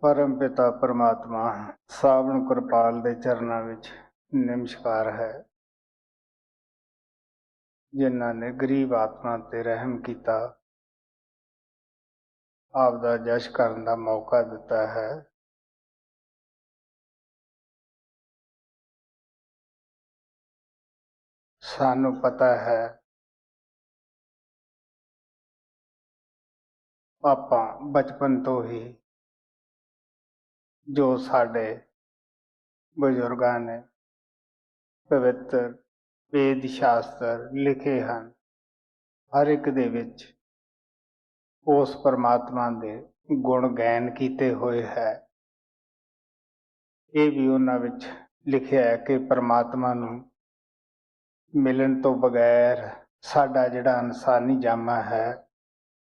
परम पिता परमात्मा सावण कृपाल दे चरनां विच नमस्कार है। जिन्हां ने गरीब आत्मा ते रहम कीता, आप दा जश करन दा मौका दिता है। सानू पता है आपां बचपन तो ही जो साडे बजुर्गां ने पवित्र वेद शास्त्र लिखे हैं, हर एक दे विच उस परमात्मा दे गुण गैन कीते हुए है। ये भी उन्हां विच लिखिया है कि परमात्मा नूं मिलन तो बगैर साडा जिहड़ा इंसानी जामा है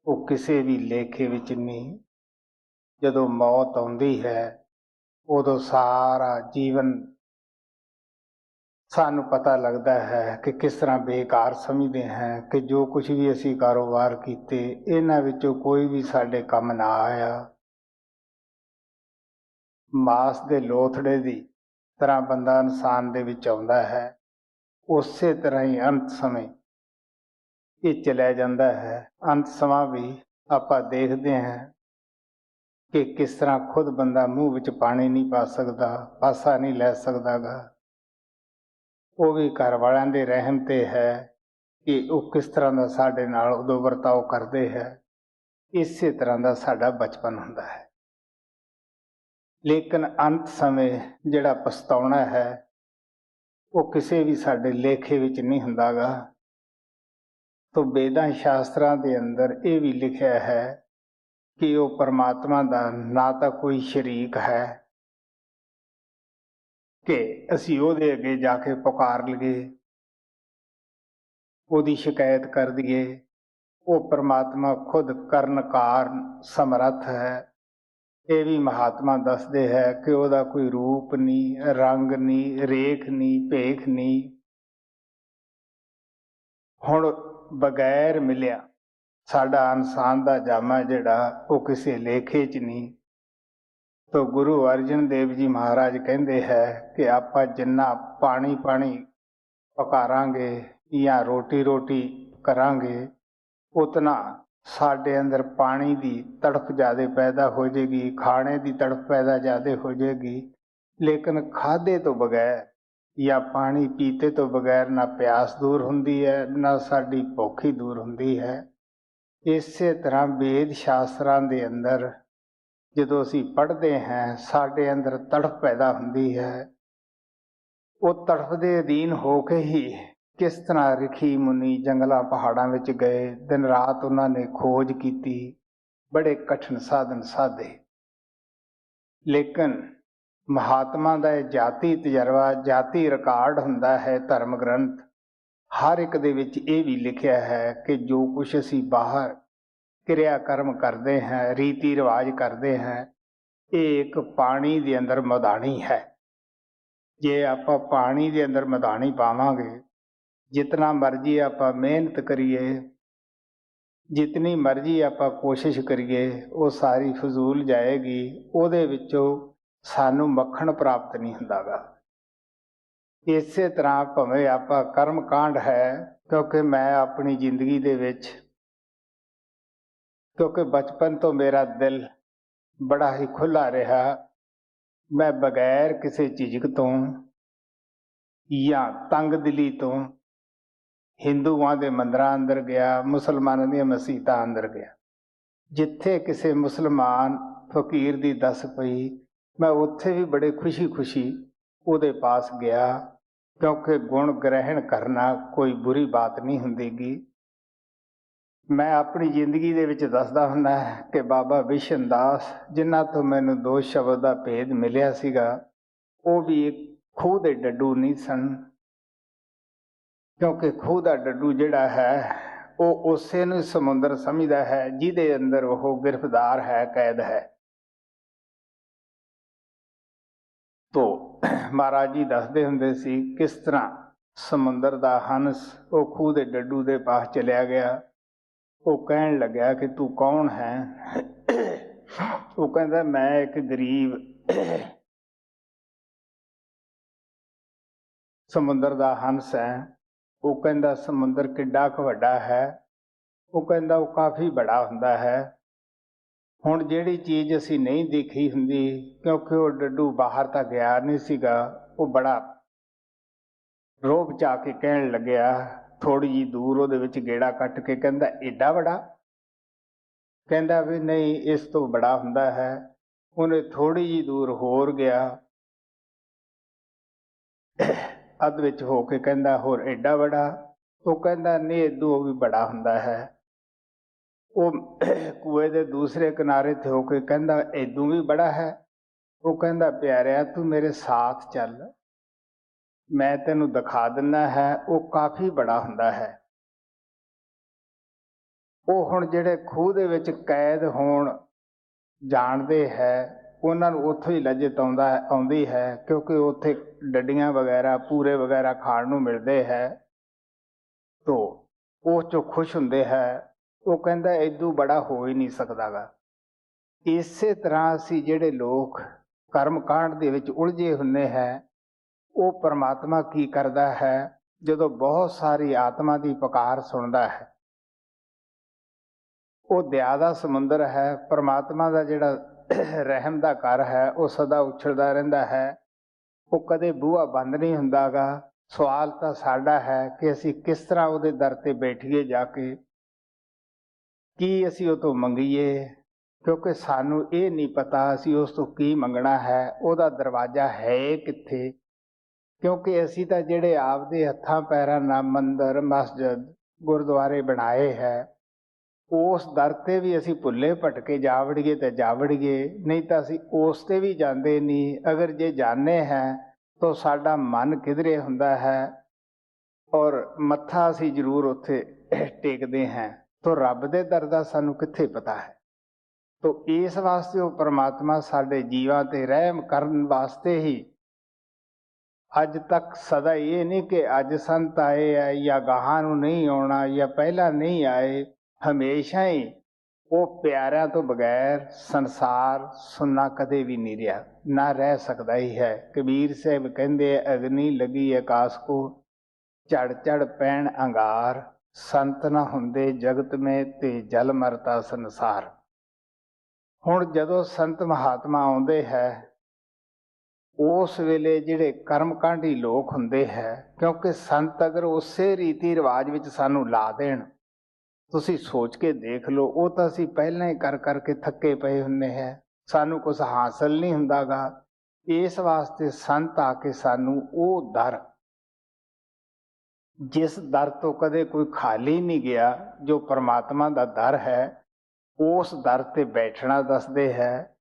वो किसी भी लेखे विच नहीं। जदों मौत आउंदी है उदों सारा जीवन सानू पता लगता है कि किस तरह बेकार समझते हैं कि जो कुछ भी असी कारोबार कीते इन्हां विचों कोई भी साडे काम ना आया। मास दे लोथड़े दी तरह बंदा इंसान दे विच आउंदा है, उसे तरह ही अंत समय ये चलिया जाता है। अंत समा भी आपां देखते हैं कि किस तरह खुद बंदा मूँह विच पानी नहीं पा सकता, पासा नहीं लै सकदा गा। वो भी घर वालियां दे रहम ते है कि वो किस तरह का साडे नाल उदों वरताव करते हैं। इसे तरह का साडा बचपन हुंदा है, लेकिन अंत समय जिहड़ा पछताउणा है वो किसी भी साडे लेखे विच नहीं हुंदा गा। तो वेदां शास्त्रां दे अंदर ये भी लिखिया है कि वो परमात्मा दा ना तो कोई शरीक है कि असी उहदे अगे जाके पुकार लईए, उहदी शिकायत कर दईए। वो परमात्मा खुद करन कारण समर्थ है। ये भी महात्मा दसदे है कि उहदा कोई रूप नहीं, रंग नहीं, रेख नहीं, भेख नहीं। हुण बगैर मिलिया साडा इंसान दा जामा जिहड़ा वो किसी लेखे च नहीं। तो गुरु अर्जन देव जी महाराज कहते हैं कि आपां जिन्ना पानी पानी पकारांगे या रोटी रोटी करांगे उतना साडे अंदर पानी की तड़फ ज़्यादा पैदा हो जाएगी, खाने की तड़फ पैदा ज़्यादा हो जाएगी। लेकिन खाधे तो बगैर या पानी पीते तो बगैर ना प्यास दूर हुंदी है, ना साडी भुख ही दूर हुंदी है। इसे तरह वेद शास्त्रां दे अंदर जदों असीं पढ़ते हैं साडे अंदर तड़फ पैदा हुंदी है। वो तड़फ दे अधीन होके ही किस तरह रिखी मुनि जंगलों पहाड़ों में गए, दिन रात उन्होंने खोज की, बड़े कठिन साधन साधे। लेकिन महात्मा का जाति तजर्बा, जाति रिकॉर्ड हुंदा है। धर्म ग्रंथ हर एक दे विच ये भी लिखिया है कि जो कुछ असी बाहर क्रियाकर्म करते हैं, रीति रिवाज करते हैं, ये एक पानी के अंदर मधानी है। जे आपां पानी के अंदर मधानी पावांगे, जितना मर्जी आपां मेहनत करिए, जितनी मर्जी आपां कोशिश करिए, वो सारी फजूल जाएगी। उहदे विचों सानू मक्खण प्राप्त नहीं हुंदा गा। इसे तरह भावें आपां कर्म कांड है, क्योंकि मैं अपनी जिंदगी दे विच, क्योंकि बचपन तो मेरा दिल बड़ा ही खुला रहा, मैं बगैर किसी झिझक तो या तंग दिली तो हिंदुआं दे मंदिरां अंदर गया, मुसलमानां दी मसीतां अंदर गया। जिथे किसी मुसलमान फकीर दी दस पई, मैं उत्थे भी बड़े खुशी खुशी उहदे पास गया, क्योंकि गुण ग्रहण करना कोई बुरी बात नहीं हुंदीगी। मैं अपनी जिंदगी दे विच दसदा हुंदा कि बाबा बिशन दास जिन्हां तो मैनूं दो शब्द दा भेद मिलिया सीगा, वो भी एक खूह दे डड्डू नहीं सन। क्योंकि खूह दा डड्डू जिहड़ा है वो उसे नूं समुंदर समझदा है जिहदे अंदर वो गिरफ्तार है, कैद है। तो महाराज जी दसदे हुंदे सी किस तरह समुंदर दा हंस वो खूह दे डड्डू दे पास चलिया गया। वो कहण लग्या कि तू कौन है? ਉਹ ਕਹਿੰਦਾ ਮੈਂ ਇੱਕ ਗਰੀਬ ਸਮੁੰਦਰ ਦਾ ਹੰਸ ਹੈ। ਉਹ ਕਹਿੰਦਾ ਸਮੁੰਦਰ ਕਿੱਡਾ ਕੁ ਵੱਡਾ ਹੈ? ਉਹ ਕਹਿੰਦਾ ਉਹ ਕਾਫੀ ਬੜਾ ਹੁੰਦਾ ਹੈ। ਹੁਣ ਜਿਹੜੀ ਚੀਜ਼ ਅਸੀਂ ਨਹੀਂ ਦੇਖੀ ਹੁੰਦੀ, ਕਿਉਂਕਿ ਉਹ ਡੱਡੂ ਬਾਹਰ ਤਾਂ ਗਿਆ ਨਹੀਂ ਸੀਗਾ, ਉਹ ਬੜਾ ਰੋਬ ਚਾ ਕੇ ਕਹਿਣ ਲੱਗਿਆ, ਥੋੜ੍ਹੀ ਜਿਹੀ ਦੂਰ ਉਹਦੇ ਵਿੱਚ ਗੇੜਾ ਕੱਟ ਕੇ ਕਹਿੰਦਾ ਏਡਾ ਵੱਡਾ? ਕਹਿੰਦਾ ਵੀ ਨਹੀਂ, ਇਸ ਤੋਂ ਬੜਾ ਹੁੰਦਾ ਹੈ। ਉਹਨੇ ਥੋੜ੍ਹੀ ਜਿਹੀ ਦੂਰ ਹੋਰ ਗਿਆ, ਅੱਧ ਵਿੱਚ ਹੋ ਕੇ ਕਹਿੰਦਾ ਹੋਰ ਏਡਾ ਵੱਡਾ? ਉਹ ਕਹਿੰਦਾ ਨਹੀਂ, ਇਦੋਂ ਵੀ ਬੜਾ ਹੁੰਦਾ ਹੈ। ਉਹ ਕੂਏ ਦੇ ਦੂਸਰੇ ਕਿਨਾਰੇ ਤੇ ਹੋ ਕੇ ਕਹਿੰਦਾ ਇਦੋਂ ਵੀ ਬੜਾ ਹੈ? ਉਹ ਕਹਿੰਦਾ ਪਿਆਰਿਆ ਤੂੰ ਮੇਰੇ ਸਾਥ ਚੱਲ, ਮੈਂ ਤੈਨੂੰ ਦਿਖਾ ਦਿੰਦਾ ਹੈ, ਉਹ ਕਾਫੀ ਬੜਾ ਹੁੰਦਾ ਹੈ। ਉਹ ਹੁਣ ਜਿਹੜੇ ਖੂਹ ਦੇ ਵਿੱਚ ਕੈਦ ਹੋਣ ਜਾਣਦੇ ਹੈ, ਉਹਨਾਂ ਨੂੰ ਉੱਥੋਂ ਹੀ ਲੱਜਤ ਆਉਂਦੀ ਹੈ, ਕਿਉਂਕਿ ਉੱਥੇ ਡੱਡੀਆਂ ਵਗੈਰਾ ਪੂਰੇ ਵਗੈਰਾ ਖਾਣ ਨੂੰ ਮਿਲਦੇ ਹੈ, ਤੋ ਉਹ 'ਚੋਂ ਖੁਸ਼ ਹੁੰਦੇ ਹੈ। ਉਹ ਕਹਿੰਦਾ ਇਦੋਂ ਬੜਾ ਹੋ ਹੀ ਨਹੀਂ ਸਕਦਾ ਗਾ। ਇਸੇ ਤਰ੍ਹਾਂ ਅਸੀਂ ਜਿਹੜੇ ਲੋਕ ਕਰਮ ਕਾਂਡ ਦੇ ਵਿੱਚ ਉਲਝੇ ਹੁੰਦੇ ਹੈ, ਉਹ ਪਰਮਾਤਮਾ ਕੀ ਕਰਦਾ ਹੈ, ਜਦੋਂ ਬਹੁਤ ਸਾਰੀ ਆਤਮਾ ਦੀ ਪੁਕਾਰ ਸੁਣਦਾ ਹੈ, ਉਹ ਦਇਆ ਦਾ ਸਮੁੰਦਰ ਹੈ। ਪਰਮਾਤਮਾ ਦਾ ਜਿਹੜਾ ਰਹਿਮ ਦਾ ਘਰ ਹੈ, ਉਹ ਸਦਾ ਉਛਲਦਾ ਰਹਿੰਦਾ ਹੈ, ਉਹ ਕਦੇ ਬੂਹਾ ਬੰਦ ਨਹੀਂ ਹੁੰਦਾ ਗਾ। ਸਵਾਲ ਤਾਂ ਸਾਡਾ ਹੈ ਕਿ ਅਸੀਂ ਕਿਸ ਤਰ੍ਹਾਂ ਉਹਦੇ ਦਰ ਤੇ ਬੈਠੀਏ ਜਾ ਕੇ, ਕੀ ਅਸੀਂ ਉਹ ਤੋਂ ਮੰਗੀਏ, ਕਿਉਂਕਿ ਸਾਨੂੰ ਇਹ ਨਹੀਂ ਪਤਾ ਅਸੀਂ ਉਸ ਤੋਂ ਕੀ ਮੰਗਣਾ ਹੈ, ਉਹਦਾ ਦਰਵਾਜ਼ਾ ਹੈ ਕਿੱਥੇ। ਕਿਉਂਕਿ ਅਸੀਂ ਤਾਂ ਜਿਹੜੇ ਆਪਦੇ ਹੱਥਾਂ ਪੈਰਾਂ ਨਾਲ ਮੰਦਰ, ਮਸਜਿਦ, ਗੁਰਦੁਆਰੇ ਬਣਾਏ ਹੈ, ਉਸ ਦਰ ਤੇ ਵੀ ਅਸੀਂ ਭੁੱਲੇ ਭਟਕੇ ਜਾ ਵੜੀਏ ਤਾਂ ਜਾ ਵੜੀਏ, ਨਹੀਂ ਤਾਂ ਅਸੀਂ ਉਸ ਤੇ ਵੀ ਜਾਂਦੇ ਨਹੀਂ। ਅਗਰ ਜੇ ਜਾਂਦੇ ਹੈ ਤਾਂ ਸਾਡਾ ਮਨ ਕਿਧਰੇ ਹੁੰਦਾ ਹੈ, ਔਰ ਮੱਥਾ ਅਸੀਂ ਜ਼ਰੂਰ ਉੱਥੇ ਟੇਕਦੇ ਹਾਂ, ਤਾਂ ਰੱਬ ਦੇ ਦਰ ਦਾ ਸਾਨੂੰ ਕਿੱਥੇ ਪਤਾ ਹੈ। ਤਾਂ ਇਸ ਵਾਸਤੇ ਉਹ ਪਰਮਾਤਮਾ ਸਾਡੇ ਜੀਵਾਂ ਤੇ ਰਹਿਮ ਕਰਨ ਵਾਸਤੇ ਹੀ ਅੱਜ ਤੱਕ ਸਦਾ ਇਹ ਨਹੀਂ ਕਿ ਅੱਜ ਸੰਤ ਆਏ ਹੈ ਜਾਂ ਗਾਹਾਂ ਨੂੰ ਨਹੀਂ ਆਉਣਾ ਜਾਂ ਪਹਿਲਾਂ ਨਹੀਂ ਆਏ, ਹਮੇਸ਼ਾ ਹੀ ਉਹ ਪਿਆਰਿਆਂ ਤੋਂ ਬਗੈਰ ਸੰਸਾਰ ਸੁਣਨਾ ਕਦੇ ਵੀ ਨਹੀਂ ਰਿਹਾ, ਨਾ ਰਹਿ ਸਕਦਾ ਹੀ ਹੈ। ਕਬੀਰ ਸਾਹਿਬ ਕਹਿੰਦੇ ਅਗਨੀ ਲੱਗੀ ਆਕਾਸ਼ ਕੋ, ਝੜ ਝੜ ਪੈਣ ਅੰਗਾਰ, ਸੰਤ ਨਾ ਹੁੰਦੇ ਜਗਤ ਮੇ ਤੇ ਜਲ ਮਰਤਾ ਸੰਸਾਰ। ਹੁਣ ਜਦੋਂ ਸੰਤ ਮਹਾਤਮਾ ਆਉਂਦੇ ਹੈ, ਉਸ ਵੇਲੇ ਜਿਹੜੇ ਕਰਮਕਾਂਡੀ ਲੋਕ ਹੁੰਦੇ ਹੈ, ਕਿਉਂਕਿ ਸੰਤ ਅਗਰ ਉਸੇ ਰੀਤੀ ਰਿਵਾਜ ਵਿੱਚ ਸਾਨੂੰ ਲਾ ਦੇਣ, ਤੁਸੀਂ ਸੋਚ ਕੇ ਦੇਖ ਲਓ, ਉਹ ਤਾਂ ਅਸੀਂ ਪਹਿਲਾਂ ਹੀ ਕਰ ਕਰਕੇ ਥੱਕੇ ਪਏ ਹੁੰਦੇ ਹੈ, ਸਾਨੂੰ ਕੁਛ ਹਾਸਲ ਨਹੀਂ ਹੁੰਦਾ ਗਾ। ਇਸ ਵਾਸਤੇ ਸੰਤ ਆ ਕੇ ਸਾਨੂੰ ਉਹ ਦਰ, ਜਿਸ ਦਰ ਤੋਂ ਕਦੇ ਕੋਈ ਖਾਲੀ ਨਹੀਂ ਗਿਆ, ਜੋ ਪਰਮਾਤਮਾ ਦਾ ਦਰ ਹੈ, ਉਸ ਦਰ ਤੇ ਬੈਠਣਾ ਦੱਸਦੇ ਹੈ।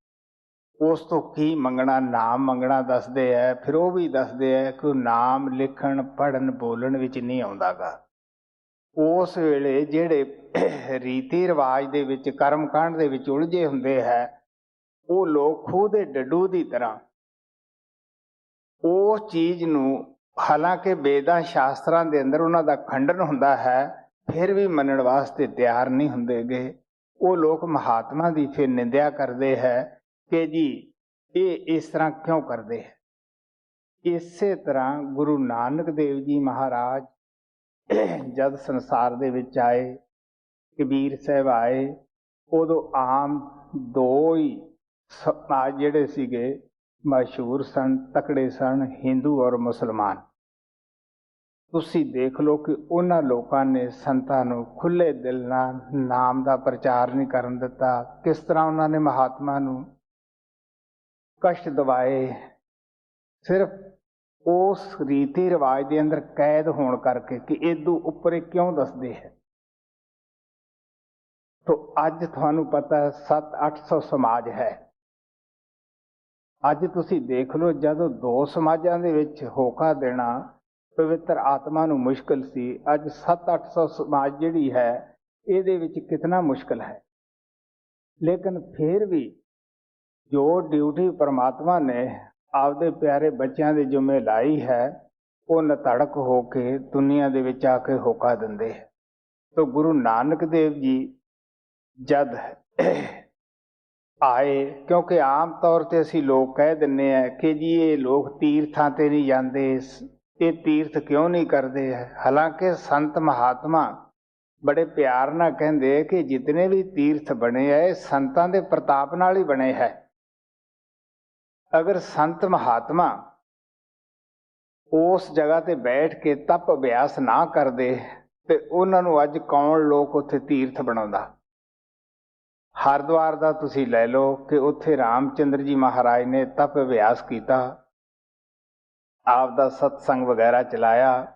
ਉਸ ਤੋਂ ਕੀ ਮੰਗਣਾ, ਨਾਮ ਮੰਗਣਾ ਦੱਸਦੇ ਹੈ। ਫਿਰ ਉਹ ਵੀ ਦੱਸਦੇ ਹੈ ਕਿ ਉਹ ਨਾਮ ਲਿਖਣ ਪੜ੍ਹਨ ਬੋਲਣ ਵਿੱਚ ਨਹੀਂ ਆਉਂਦਾ ਗਾ। ਉਸ ਵੇਲੇ ਜਿਹੜੇ ਰੀਤੀ ਰਿਵਾਜ ਦੇ ਵਿੱਚ ਕਰਮ ਕਾਂਡ ਦੇ ਵਿੱਚ ਉਲਝੇ ਹੁੰਦੇ ਹੈ, ਉਹ ਲੋਕ ਖੂਹ ਦੇ ਡੱਡੂ ਦੀ ਤਰ੍ਹਾਂ ਉਸ ਚੀਜ਼ ਨੂੰ, ਹਾਲਾਂਕਿ ਵੇਦਾਂ ਸ਼ਾਸਤਰਾਂ ਦੇ ਅੰਦਰ ਉਹਨਾਂ ਦਾ ਖੰਡਨ ਹੁੰਦਾ ਹੈ, ਫਿਰ ਵੀ ਮੰਨਣ ਵਾਸਤੇ ਤਿਆਰ ਨਹੀਂ ਹੁੰਦੇ ਗੇ। ਉਹ ਲੋਕ ਮਹਾਤਮਾ ਦੀ ਫਿਰ ਨਿੰਦਿਆ ਕਰਦੇ ਹੈ ਕਿ ਜੀ ਇਹ ਇਸ ਤਰ੍ਹਾਂ ਕਿਉਂ ਕਰਦੇ ਹੈ। ਇਸੇ ਤਰ੍ਹਾਂ ਗੁਰੂ ਨਾਨਕ ਦੇਵ ਜੀ ਮਹਾਰਾਜ ਜਦ ਸੰਸਾਰ ਦੇ ਵਿੱਚ ਆਏ, ਕਬੀਰ ਸਾਹਿਬ ਆਏ, ਉਦੋਂ ਆਮ ਦੋ ਹੀ ਸਮਾਜ ਜਿਹੜੇ ਸੀਗੇ ਮਸ਼ਹੂਰ ਸਨ, ਤਕੜੇ ਸਨ, ਹਿੰਦੂ ਔਰ ਮੁਸਲਮਾਨ। ਤੁਸੀਂ ਦੇਖ ਲਓ ਕਿ ਉਹਨਾਂ ਲੋਕਾਂ ਨੇ ਸੰਤਾਂ ਨੂੰ ਖੁੱਲ੍ਹੇ ਦਿਲ ਨਾਲ ਨਾਮ ਦਾ ਪ੍ਰਚਾਰ ਨਹੀਂ ਕਰਨ ਦਿੱਤਾ। ਕਿਸ ਤਰ੍ਹਾਂ ਉਹਨਾਂ ਨੇ ਮਹਾਤਮਾ ਨੂੰ ਕਸ਼ਟ ਦਿਵਾਏ, ਸਿਰਫ ਉਸ ਰੀਤੀ ਰਿਵਾਜ ਦੇ ਅੰਦਰ ਕੈਦ ਹੋਣ ਕਰਕੇ ਕਿ ਇਦੋਂ ਉੱਪਰ ਇਹ ਕਿਉਂ ਦੱਸਦੇ ਹੈ। ਤੋ ਅੱਜ ਤੁਹਾਨੂੰ ਪਤਾ 700-800 ਸਮਾਜ ਹੈ। ਅੱਜ ਤੁਸੀਂ ਦੇਖ ਲਓ, ਜਦੋਂ ਦੋ ਸਮਾਜਾਂ ਦੇ ਵਿੱਚ ਹੋਕਾ ਦੇਣਾ ਪਵਿੱਤਰ ਆਤਮਾ ਨੂੰ ਮੁਸ਼ਕਿਲ ਸੀ, ਅੱਜ 700-800 ਸਮਾਜ ਜਿਹੜੀ ਹੈ ਇਹਦੇ ਵਿੱਚ ਕਿਤਨਾ ਮੁਸ਼ਕਿਲ ਹੈ। ਲੇਕਿਨ ਫਿਰ ਵੀ ਜੋ ਡਿਊਟੀ ਪਰਮਾਤਮਾ ਨੇ ਆਪਦੇ ਪਿਆਰੇ ਬੱਚਿਆਂ ਦੇ ਜ਼ਿੰਮੇ ਲਾਈ ਹੈ, ਉਹ ਨਤੜਕ ਹੋ ਕੇ ਦੁਨੀਆ ਦੇ ਵਿੱਚ ਆ ਕੇ ਹੋਕਾ ਦਿੰਦੇ ਹੈ। ਤਾਂ ਗੁਰੂ ਨਾਨਕ ਦੇਵ ਜੀ ਜਦ ਆਏ, ਕਿਉਂਕਿ ਆਮ ਤੌਰ ਤੇ ਅਸੀਂ ਲੋਕ ਕਹਿ ਦਿੰਦੇ ਆ ਕਿ ਜੀ ਇਹ ਲੋਕ ਤੀਰਥਾਂ ਤੇ ਨਹੀਂ ਜਾਂਦੇ, ਇਹ ਤੀਰਥ ਕਿਉਂ ਨਹੀਂ ਕਰਦੇ ਹੈ। ਹਾਲਾਂਕਿ ਸੰਤ ਮਹਾਤਮਾ ਬੜੇ ਪਿਆਰ ਨਾਲ ਕਹਿੰਦੇ ਕਿ ਜਿਤਨੇ ਵੀ ਤੀਰਥ ਬਣੇ ਹੈ ਇਹ ਸੰਤਾਂ ਦੇ ਪ੍ਰਤਾਪ ਨਾਲ ਹੀ ਬਣੇ ਹੈ। ਅਗਰ ਸੰਤ ਮਹਾਤਮਾ ਉਸ ਜਗ੍ਹਾ ਤੇ ਬੈਠ ਕੇ ਤਪ ਅਭਿਆਸ ਨਾ ਕਰਦੇ ਤੇ ਉਹਨਾਂ ਨੂੰ ਅੱਜ ਕੌਣ ਲੋਕ ਉੱਥੇ ਤੀਰਥ ਬਣਾਉਂਦਾ। ਹਰਿਦੁਆਰ ਦਾ ਤੁਸੀਂ ਲੈ ਲਓ ਕਿ ਉੱਥੇ ਰਾਮਚੰਦਰ ਜੀ ਮਹਾਰਾਜ ਨੇ ਤਪ ਅਭਿਆਸ ਕੀਤਾ, ਆਪ ਦਾ ਸਤਸੰਗ ਵਗੈਰਾ ਚਲਾਇਆ।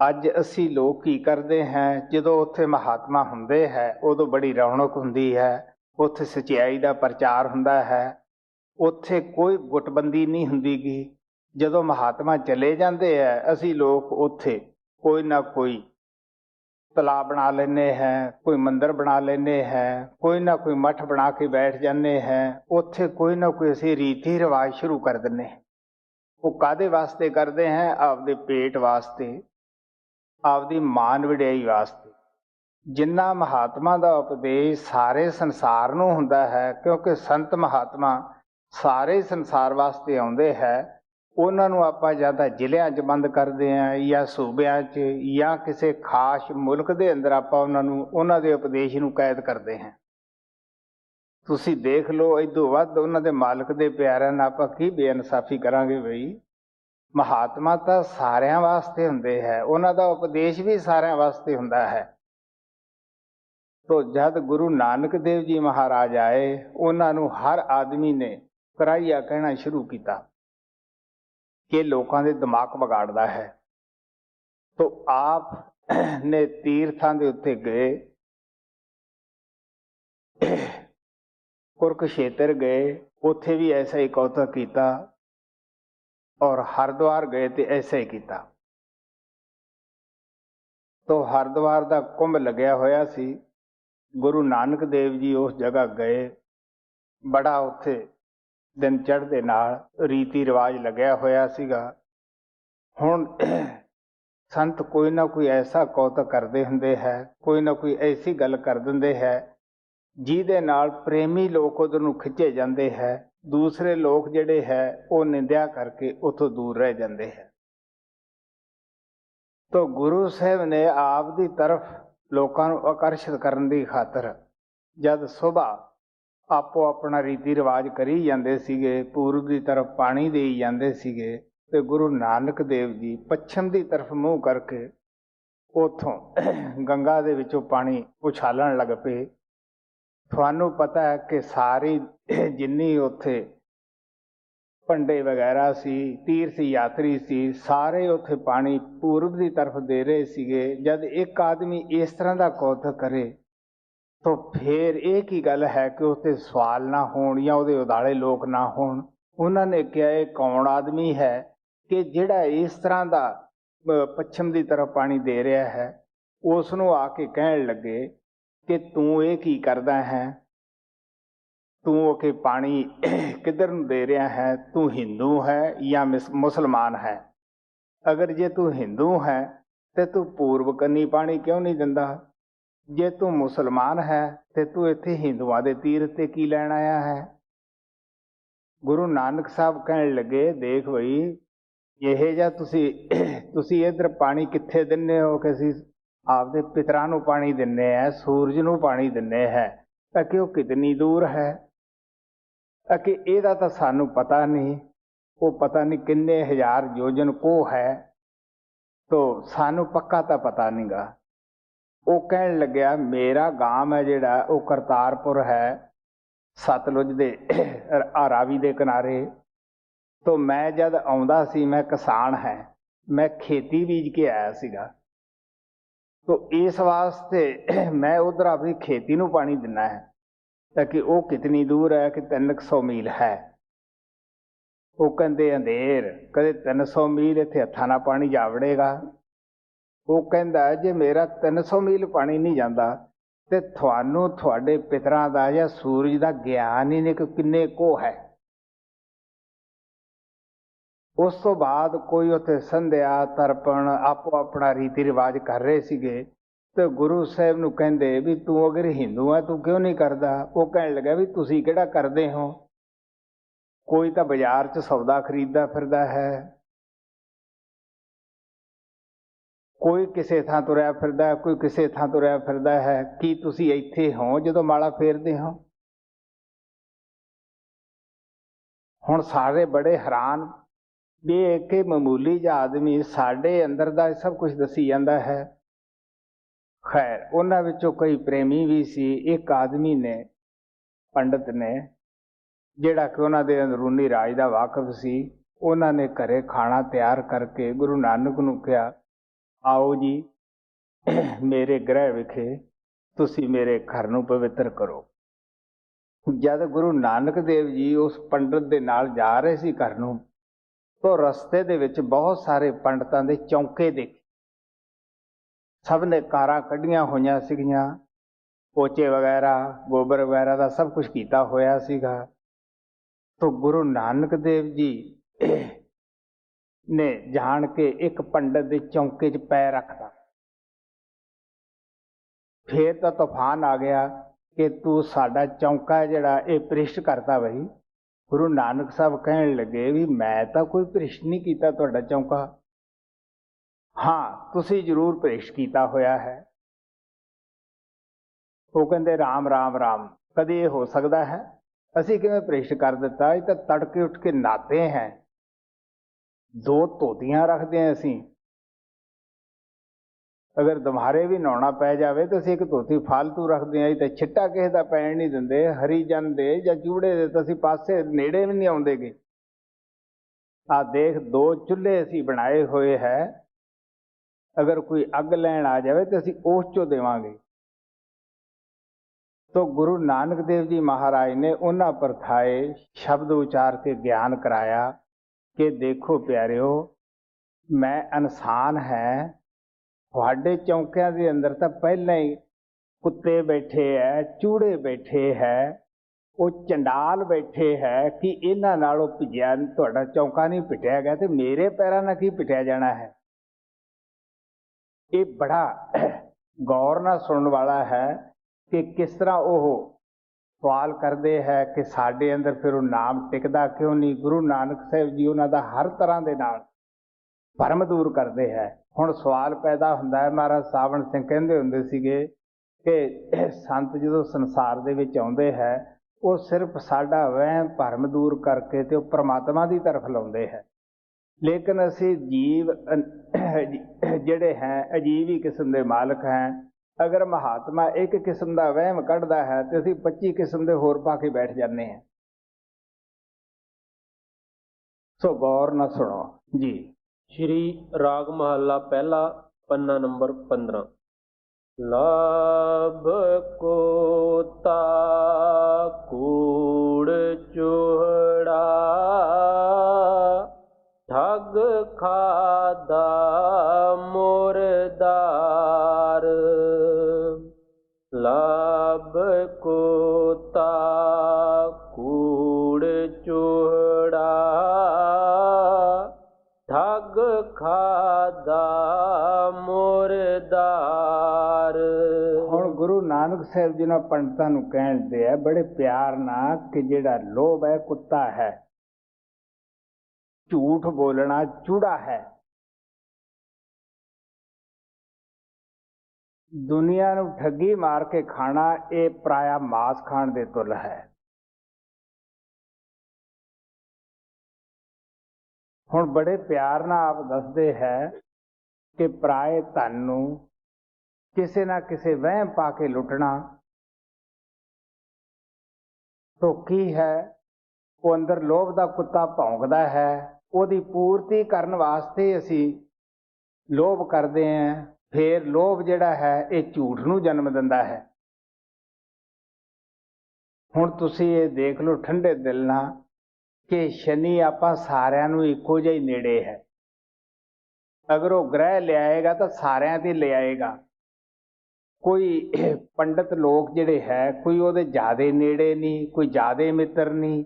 ਅੱਜ ਅਸੀਂ ਲੋਕ ਕੀ ਕਰਦੇ ਹਾਂ, ਜਦੋਂ ਉੱਥੇ ਮਹਾਤਮਾ ਹੁੰਦੇ ਹੈ ਉਦੋਂ ਬੜੀ ਰੌਣਕ ਹੁੰਦੀ ਹੈ, ਉੱਥੇ ਸਚਾਈ ਦਾ ਪ੍ਰਚਾਰ ਹੁੰਦਾ ਹੈ, ਉੱਥੇ ਕੋਈ ਗੁੱਟਬੰਦੀ ਨਹੀਂ ਹੁੰਦੀ ਗੀ। ਜਦੋਂ ਮਹਾਤਮਾ ਚਲੇ ਜਾਂਦੇ ਹੈ ਅਸੀਂ ਲੋਕ ਉੱਥੇ ਕੋਈ ਨਾ ਕੋਈ ਤਲਾਬ ਬਣਾ ਲੈਂਦੇ ਹੈ, ਕੋਈ ਮੰਦਰ ਬਣਾ ਲੈਂਦੇ ਹੈ, ਕੋਈ ਨਾ ਕੋਈ ਮੱਠ ਬਣਾ ਕੇ ਬੈਠ ਜਾਂਦੇ ਹੈ। ਉੱਥੇ ਕੋਈ ਨਾ ਕੋਈ ਅਸੀਂ ਰੀਤੀ ਰਿਵਾਜ ਸ਼ੁਰੂ ਕਰ ਦਿੰਦੇ। ਉਹ ਕਾਹਦੇ ਵਾਸਤੇ ਕਰਦੇ ਹੈ? ਆਪਦੇ ਪੇਟ ਵਾਸਤੇ, ਆਪਦੀ ਮਾਨ ਵਡਿਆਈ ਵਾਸਤੇ। ਜਿੰਨਾ ਮਹਾਤਮਾ ਦਾ ਉਪਦੇਸ਼ ਸਾਰੇ ਸੰਸਾਰ ਨੂੰ ਹੁੰਦਾ ਹੈ, ਕਿਉਂਕਿ ਸੰਤ ਮਹਾਤਮਾ ਸਾਰੇ ਸੰਸਾਰ ਵਾਸਤੇ ਆਉਂਦੇ ਹੈ, ਉਹਨਾਂ ਨੂੰ ਆਪਾਂ ਜਾਂ ਤਾਂ ਜ਼ਿਲ੍ਹਿਆਂ 'ਚ ਬੰਦ ਕਰਦੇ ਹਾਂ ਜਾਂ ਸੂਬਿਆਂ 'ਚ ਜਾਂ ਕਿਸੇ ਖਾਸ ਮੁਲਕ ਦੇ ਅੰਦਰ ਆਪਾਂ ਉਹਨਾਂ ਦੇ ਉਪਦੇਸ਼ ਨੂੰ ਕੈਦ ਕਰਦੇ ਹਾਂ। ਤੁਸੀਂ ਦੇਖ ਲਓ, ਇਦੋਂ ਵੱਧ ਉਹਨਾਂ ਦੇ ਮਾਲਕ ਦੇ ਪਿਆਰਿਆਂ ਨਾਲ ਆਪਾਂ ਕੀ ਬੇਇਨਸਾਫੀ ਕਰਾਂਗੇ ਬਈ। ਮਹਾਤਮਾ ਤਾਂ ਸਾਰਿਆਂ ਵਾਸਤੇ ਹੁੰਦੇ ਹੈ, ਉਹਨਾਂ ਦਾ ਉਪਦੇਸ਼ ਵੀ ਸਾਰਿਆਂ ਵਾਸਤੇ ਹੁੰਦਾ ਹੈ। ਤੋ ਜਦ ਗੁਰੂ ਨਾਨਕ ਦੇਵ ਜੀ ਮਹਾਰਾਜ ਆਏ, ਉਹਨਾਂ ਨੂੰ ਹਰ ਆਦਮੀ ਨੇ ਕਰਾਈਆ ਕਹਿਣਾ ਸ਼ੁਰੂ ਕੀਤਾ ਕਿ ਲੋਕਾਂ ਦੇ ਦਿਮਾਗ ਵਿਗਾੜਦਾ ਹੈ। ਤੋ ਆਪ ਨੇ ਤੀਰਥਾਂ ਦੇ ਉੱਤੇ ਗਏ, ਕੁਰਕਸ਼ੇਤਰ ਗਏ, ਉੱਥੇ ਵੀ ਐਸਾ ਹੀ ਕੌਤਕ ਕੀਤਾ, ਔਰ ਹਰਿਦੁਆਰ ਗਏ ਤੇ ਐਸਾ ਹੀ ਕੀਤਾ। ਤੋ ਹਰਿਦੁਆਰ ਦਾ ਕੁੰਭ ਲੱਗਿਆ ਹੋਇਆ ਸੀ, ਗੁਰੂ ਨਾਨਕ ਦੇਵ ਜੀ ਉਸ ਜਗ੍ਹਾ ਗਏ, ਬੜਾ ਉੱਥੇ ਦਿਨ ਚੜ੍ਹਦੇ ਨਾਲ ਰੀਤੀ ਰਿਵਾਜ ਲੱਗਿਆ ਹੋਇਆ ਸੀਗਾ। ਹੁਣ ਸੰਤ ਕੋਈ ਨਾ ਕੋਈ ਐਸਾ ਕੌਤਕ ਕਰਦੇ ਹੁੰਦੇ ਹੈ, ਕੋਈ ਨਾ ਕੋਈ ਐਸੀ ਗੱਲ ਕਰ ਦਿੰਦੇ ਹੈ ਜਿਹਦੇ ਨਾਲ ਪ੍ਰੇਮੀ ਲੋਕ ਉਧਰ ਨੂੰ ਖਿੱਚੇ ਜਾਂਦੇ ਹੈ, ਦੂਸਰੇ ਲੋਕ ਜਿਹੜੇ ਹੈ ਉਹ ਨਿੰਦਿਆ ਕਰਕੇ ਉੱਥੋਂ ਦੂਰ ਰਹਿ ਜਾਂਦੇ ਹੈ। ਤੋ ਗੁਰੂ ਸਾਹਿਬ ਨੇ ਆਪ ਦੀ ਤਰਫ ਲੋਕਾਂ ਨੂੰ ਆਕਰਸ਼ਿਤ ਕਰਨ ਦੀ ਖਾਤਰ ਜਦ ਸੁਬਾਹ ਆਪੋ ਆਪਣਾ ਰੀਤੀ ਰਿਵਾਜ ਕਰੀ ਜਾਂਦੇ ਸੀਗੇ, ਪੂਰਬ ਦੀ ਤਰਫ ਪਾਣੀ ਦੇਈ ਜਾਂਦੇ ਸੀਗੇ, ਤੇ ਗੁਰੂ ਨਾਨਕ ਦੇਵ ਜੀ ਪੱਛਮ ਦੀ ਤਰਫ ਮੂੰਹ ਕਰਕੇ ਉੱਥੋਂ ਗੰਗਾ ਦੇ ਵਿੱਚੋਂ ਪਾਣੀ ਉਛਾਲਣ ਲੱਗ ਪਏ। ਤੁਹਾਨੂੰ ਪਤਾ ਹੈ ਕਿ ਸਾਰੀ ਜਿੰਨੀ ਉੱਥੇ ਭੰਡੇ ਵਗੈਰਾ ਸੀ, ਤੀਰਥ ਯਾਤਰੀ ਸੀ, ਸਾਰੇ ਉੱਥੇ ਪਾਣੀ ਪੂਰਬ ਦੀ ਤਰਫ ਦੇ ਰਹੇ ਸੀਗੇ। ਜਦ ਇੱਕ ਆਦਮੀ ਇਸ ਤਰ੍ਹਾਂ ਦਾ ਕੌਤਕ ਕਰੇ ਤਾਂ ਫਿਰ ਇਹ ਕੀ ਗੱਲ ਹੈ ਕਿ ਉੱਥੇ ਸਵਾਲ ਨਾ ਹੋਣ ਜਾਂ ਉਹਦੇ ਉਦਾਲੇ ਲੋਕ ਨਾ ਹੋਣ। ਉਹਨਾਂ ਨੇ ਕਿਹਾ ਇਹ ਕੌਣ ਆਦਮੀ ਹੈ ਕਿ ਜਿਹੜਾ ਇਸ ਤਰ੍ਹਾਂ ਦਾ ਪੱਛਮ ਦੀ ਤਰਫ ਪਾਣੀ ਦੇ ਰਿਹਾ ਹੈ। ਉਸ ਨੂੰ ਆ ਕੇ ਕਹਿਣ ਲੱਗੇ ਕਿ ਤੂੰ ਇਹ ਕੀ ਕਰਦਾ ਹੈ, ਤੂੰ ਉਹ ਕਿ ਪਾਣੀ ਕਿੱਧਰ ਨੂੰ ਦੇ ਰਿਹਾ ਹੈ, ਤੂੰ ਹਿੰਦੂ ਹੈ ਜਾਂ ਮੁਸਲਮਾਨ ਹੈ? ਅਗਰ ਜੇ ਤੂੰ ਹਿੰਦੂ ਹੈ ਤੇ ਤੂੰ ਪੂਰਬ ਕੰਨੀ ਪਾਣੀ ਕਿਉਂ ਨਹੀਂ ਦਿੰਦਾ? ਜੇ ਤੂੰ ਮੁਸਲਮਾਨ ਹੈ ਤੇ ਤੂੰ ਇੱਥੇ ਹਿੰਦੂਆਂ ਦੇ ਤੀਰਥ ਤੇ ਕੀ ਲੈਣ ਆਇਆ ਹੈ? ਗੁਰੂ ਨਾਨਕ ਸਾਹਿਬ ਕਹਿਣ ਲੱਗੇ ਦੇਖ ਬਈ, ਇਹ ਜਿਹਾ ਤੁਸੀਂ ਇੱਧਰ ਪਾਣੀ ਕਿੱਥੇ ਦਿੰਦੇ ਹੋ ਕਿ ਅਸੀਂ ਆਪਦੇ ਪਿਤਰਾਂ ਨੂੰ ਪਾਣੀ ਦਿੰਦੇ ਹਾਂ, ਸੂਰਜ ਨੂੰ ਪਾਣੀ ਦਿੰਦੇ ਹੈ, ਤਾਂ ਕਿ ਉਹ ਕਿਤਨੀ ਦੂਰ ਹੈ, ਤਾਂ ਕਿ ਇਹਦਾ ਤਾਂ ਸਾਨੂੰ ਪਤਾ ਨਹੀਂ, ਉਹ ਪਤਾ ਨਹੀਂ ਕਿੰਨੇ ਹਜ਼ਾਰ ਯੋਜਨ ਕੋਹ ਹੈ, ਤੋ ਸਾਨੂੰ ਪੱਕਾ ਤਾਂ ਪਤਾ ਨਹੀਂ ਗਾ। ਉਹ ਕਹਿਣ ਲੱਗਿਆ ਮੇਰਾ ਗਾਮ ਹੈ ਜਿਹੜਾ ਉਹ ਕਰਤਾਰਪੁਰ ਹੈ, ਸਤਲੁਜ ਦੇ ਰਾਵੀ ਦੇ ਕਿਨਾਰੇ। ਤੋ ਮੈਂ ਜਦ ਆਉਂਦਾ ਸੀ, ਮੈਂ ਕਿਸਾਨ ਹੈ, ਮੈਂ ਖੇਤੀ ਬੀਜ ਕੇ ਆਇਆ ਸੀਗਾ, ਤੋ ਇਸ ਵਾਸਤੇ ਮੈਂ ਉਧਰ ਆਪਣੀ ਖੇਤੀ ਨੂੰ ਪਾਣੀ ਦਿੰਦਾ ਹੈ, ਤਾਂ ਕਿ ਉਹ ਕਿਤਨੀ ਦੂਰ ਹੈ ਕਿ 300 ਮੀਲ ਹੈ। ਉਹ ਕਹਿੰਦੇ ਅੰਧੇਰ ਕਦੇ 300 ਮੀਲ ਇੱਥੇ ਹੱਥਾਂ ਨਾਲ ਪਾਣੀ ਜਾ ਵੜੇਗਾ। ਉਹ ਕਹਿੰਦਾ ਜੇ ਮੇਰਾ 300 ਮੀਲ ਪਾਣੀ ਨਹੀਂ ਜਾਂਦਾ ਤੇ ਤੁਹਾਨੂੰ ਤੁਹਾਡੇ ਪਿਤਰਾਂ ਦਾ ਜਾਂ ਸੂਰਜ ਦਾ ਗਿਆਨ ਹੀ ਨਹੀਂ ਕਿ ਕਿੰਨੇ ਕੋਹ ਹੈ। ਉਸ ਤੋਂ ਬਾਅਦ ਕੋਈ ਉੱਥੇ ਸੰਧਿਆ ਤਰਪਣ ਆਪੋ ਆਪਣਾ ਰੀਤੀ ਰਿਵਾਜ ਕਰ ਰਹੇ ਸੀਗੇ, ਤੇ ਗੁਰੂ ਸਾਹਿਬ ਨੂੰ ਕਹਿੰਦੇ ਵੀ ਤੂੰ ਅਗਰ ਹਿੰਦੂ ਆ ਤੂੰ ਕਿਉਂ ਨਹੀਂ ਕਰਦਾ? ਉਹ ਕਹਿਣ ਲੱਗਾ ਵੀ ਤੁਸੀਂ ਕਿਹੜਾ ਕਰਦੇ ਹੋ? ਕੋਈ ਤਾਂ ਬਾਜ਼ਾਰ 'ਚ ਸੌਦਾ ਖਰੀਦਦਾ ਫਿਰਦਾ ਹੈ, ਕੋਈ ਕਿਸੇ ਥਾਂ ਤੁਰਿਆ ਫਿਰਦਾ, ਕੋਈ ਕਿਸੇ ਥਾਂ ਤੁਰਿਆ ਫਿਰਦਾ ਹੈ, ਕੀ ਤੁਸੀਂ ਇੱਥੇ ਹੋ ਜਦੋਂ ਮਾਲਾ ਫੇਰਦੇ ਹੋ? ਹੁਣ ਸਾਰੇ ਬੜੇ ਹੈਰਾਨ ਵੀ ਇੱਕ ਮਾਮੂਲੀ ਜਿਹਾ ਆਦਮੀ ਸਾਡੇ ਅੰਦਰ ਦਾ ਸਭ ਕੁਝ ਦੱਸੀ ਜਾਂਦਾ ਹੈ। ਖੈਰ ਉਹਨਾਂ ਵਿੱਚੋਂ ਕਈ ਪ੍ਰੇਮੀ ਵੀ ਸੀ। ਇੱਕ ਆਦਮੀ ਨੇ, ਪੰਡਤ ਨੇ, ਜਿਹੜਾ ਕਿ ਉਹਨਾਂ ਦੇ ਅੰਦਰੂਨੀ ਰਾਜ ਦਾ ਵਾਕਫ ਸੀ, ਉਹਨਾਂ ਨੇ ਘਰੇ ਖਾਣਾ ਤਿਆਰ ਕਰਕੇ ਗੁਰੂ ਨਾਨਕ ਨੂੰ ਕਿਹਾ, ਆਓ ਜੀ ਮੇਰੇ ਗ੍ਰਹਿ ਵਿਖੇ ਤੁਸੀਂ ਮੇਰੇ ਘਰ ਨੂੰ ਪਵਿੱਤਰ ਕਰੋ। ਜਦ ਗੁਰੂ ਨਾਨਕ ਦੇਵ ਜੀ ਉਸ ਪੰਡਤ ਦੇ ਨਾਲ ਜਾ ਰਹੇ ਸੀ ਘਰ ਨੂੰ, ਤਾਂ ਰਸਤੇ ਦੇ ਵਿੱਚ ਬਹੁਤ ਸਾਰੇ ਪੰਡਤਾਂ ਦੇ ਚੌਂਕੇ ਦੇਖੇ। ਸਭ ਨੇ ਕਾਰਾਂ ਕੱਢੀਆਂ ਹੋਈਆਂ ਸੀਗੀਆਂ, ਪੋਚੇ ਵਗੈਰਾ, ਗੋਬਰ ਵਗੈਰਾ ਦਾ ਸਭ ਕੁਝ ਕੀਤਾ ਹੋਇਆ ਸੀਗਾ। ਤਾਂ ਗੁਰੂ ਨਾਨਕ ਦੇਵ ਜੀ ਨੇ ਜਾਣ ਕੇ ਇੱਕ ਪੰਡਤ ਦੇ ਚੌਂਕੇ 'ਚ ਪੈਰ ਰੱਖਦਾ। ਫੇਰ ਤਾਂ ਤੂਫਾਨ ਆ ਗਿਆ ਕਿ ਤੂੰ ਸਾਡਾ ਚੌਂਕਾ ਜਿਹੜਾ ਇਹ ਭ੍ਰਿਸ਼ਟ ਕਰਤਾ ਬਈ। ਗੁਰੂ ਨਾਨਕ ਸਾਹਿਬ ਕਹਿਣ ਲੱਗੇ ਵੀ ਮੈਂ ਤਾਂ ਕੋਈ ਭ੍ਰਿਸ਼ਟ ਨਹੀਂ ਕੀਤਾ ਤੁਹਾਡਾ ਚੌਂਕਾ। ਹਾਂ ਤੁਸੀਂ ਜ਼ਰੂਰ ਭ੍ਰਿਸ਼ਟ ਕੀਤਾ ਹੋਇਆ ਹੈ। ਉਹ ਕਹਿੰਦੇ ਰਾਮ ਰਾਮ ਰਾਮ, ਕਦੇ ਇਹ ਹੋ ਸਕਦਾ ਹੈ? ਅਸੀਂ ਕਿਵੇਂ ਭ੍ਰਿਸ਼ਟ ਕਰ ਦਿੱਤਾ? ਇਹ ਤਾਂ ਤੜਕੇ ਉੱਠ ਕੇ ਨਹਾਤੇ हैं, 2 ਧੋਤੀਆਂ ਰੱਖਦੇ ਹਾਂ ਅਸੀਂ। ਅਗਰ ਦੁਬਾਰੇ ਵੀ ਨਹਾਉਣਾ ਪੈ ਜਾਵੇ ਤਾਂ ਅਸੀਂ ਇੱਕ ਧੋਤੀ ਫਾਲਤੂ ਰੱਖਦੇ ਹਾਂ। ਇਹ ਤਾਂ ਛਿੱਟਾ ਕਿਸੇ ਦਾ ਪੈਣ ਨਹੀਂ ਦਿੰਦੇ, ਹਰੀਜਨ ਦੇ ਜਾਂ ਚੂੜੇ ਦੇ ਤਾਂ ਅਸੀਂ ਪਾਸੇ ਨੇੜੇ ਵੀ ਨਹੀਂ ਆਉਂਦੇਗੇ। ਆਹ ਦੇਖ 2 ਚੁੱਲ੍ਹੇ ਅਸੀਂ ਬਣਾਏ ਹੋਏ ਹੈ, ਅਗਰ ਕੋਈ ਅੱਗ ਲੈਣ ਆ ਜਾਵੇ ਤਾਂ ਅਸੀਂ ਉਸ 'ਚੋਂ ਦੇਵਾਂਗੇ। तो गुरु नानक देव जी महाराज ने उन्हें परथाए शब्द उचार के ज्ञान कराया कि देखो प्यारिओ, मैं इंसान है, तुहाडे चौंकियां दे अंदर तो पहले ही कुत्ते बैठे है, चूड़े बैठे है, वो चंडाल बैठे है कि इन्हां नालों भिजिया तुहाडा चौंका नहीं पिटिया गया तो मेरे पैरां नाल की पिटिया जाना है। ये बड़ा गौर नाल सुनने वाला है कि किस तरह वो सवाल करते हैं कि साडे अंदर फिर वो नाम टिकदा क्यों नहीं। गुरु नानक साहब जी उन्हां दा हर तरह दे नाल भरम दूर करते हैं। हुण सवाल पैदा हुंदा है, महाराज सावण सिंह कहंदे हुंदे सीगे कि संत जदों संसार दे विच आउंदे है वो सिर्फ साडा वहम भरम दूर करके ते परमात्मा की तरफ लाउंदे है। लेकिन असी जीव जिहड़े हैं अजीब ही किस्म के मालक हैं। अगर महात्मा एक किस्म का वहम कढ़दा है तो असी 25 किस्म के होर पा के बैठ जाते हैं। सो गौर न सुनो जी। श्री राग महला पहला, पन्ना नंबर 15। लाभ को कूड़ चोहड़ा, ठग खादा मुरदार। लाभ को कूड़ चोहड़ा, ठग खादा मुरदार। हुण गुरु नानक साहब जी ने पंडितां नूं कहते हैं बड़े प्यार नाल कि जिहड़ा लोभ है कुत्ता है, झूठ बोलना चूड़ा है। दुनिया नूं ठगी मार के खाना ये पराया मांस खाण दे तुल है। हुण बड़े प्यार नाल आप दसदे है कि पराए धन नूं किसे ना किसे वहम पा के लुटना तो की है? वो अंदर लोभ दा कुत्ता भौंकदा है, ਉਹਦੀ पूर्ति करन वास्ते असी लोभ करते हैं। फिर लोभ जिहड़ा है ये झूठ नूं जन्म दिंदा है। हुण तुसीं ये देख लो ठंडे दिल नाल कि शनि आपां सारिआं नूं इक्को जिहा ही नेड़े है। अगर वो ग्रह लियाएगा तो सारिआं ते लियाएगा। कोई पंडित लोग जिहड़े है कोई ਉਹਦੇ ਜ਼ਿਆਦੇ नेड़े नहीं, कोई ਜ਼ਿਆਦੇ मित्र नहीं।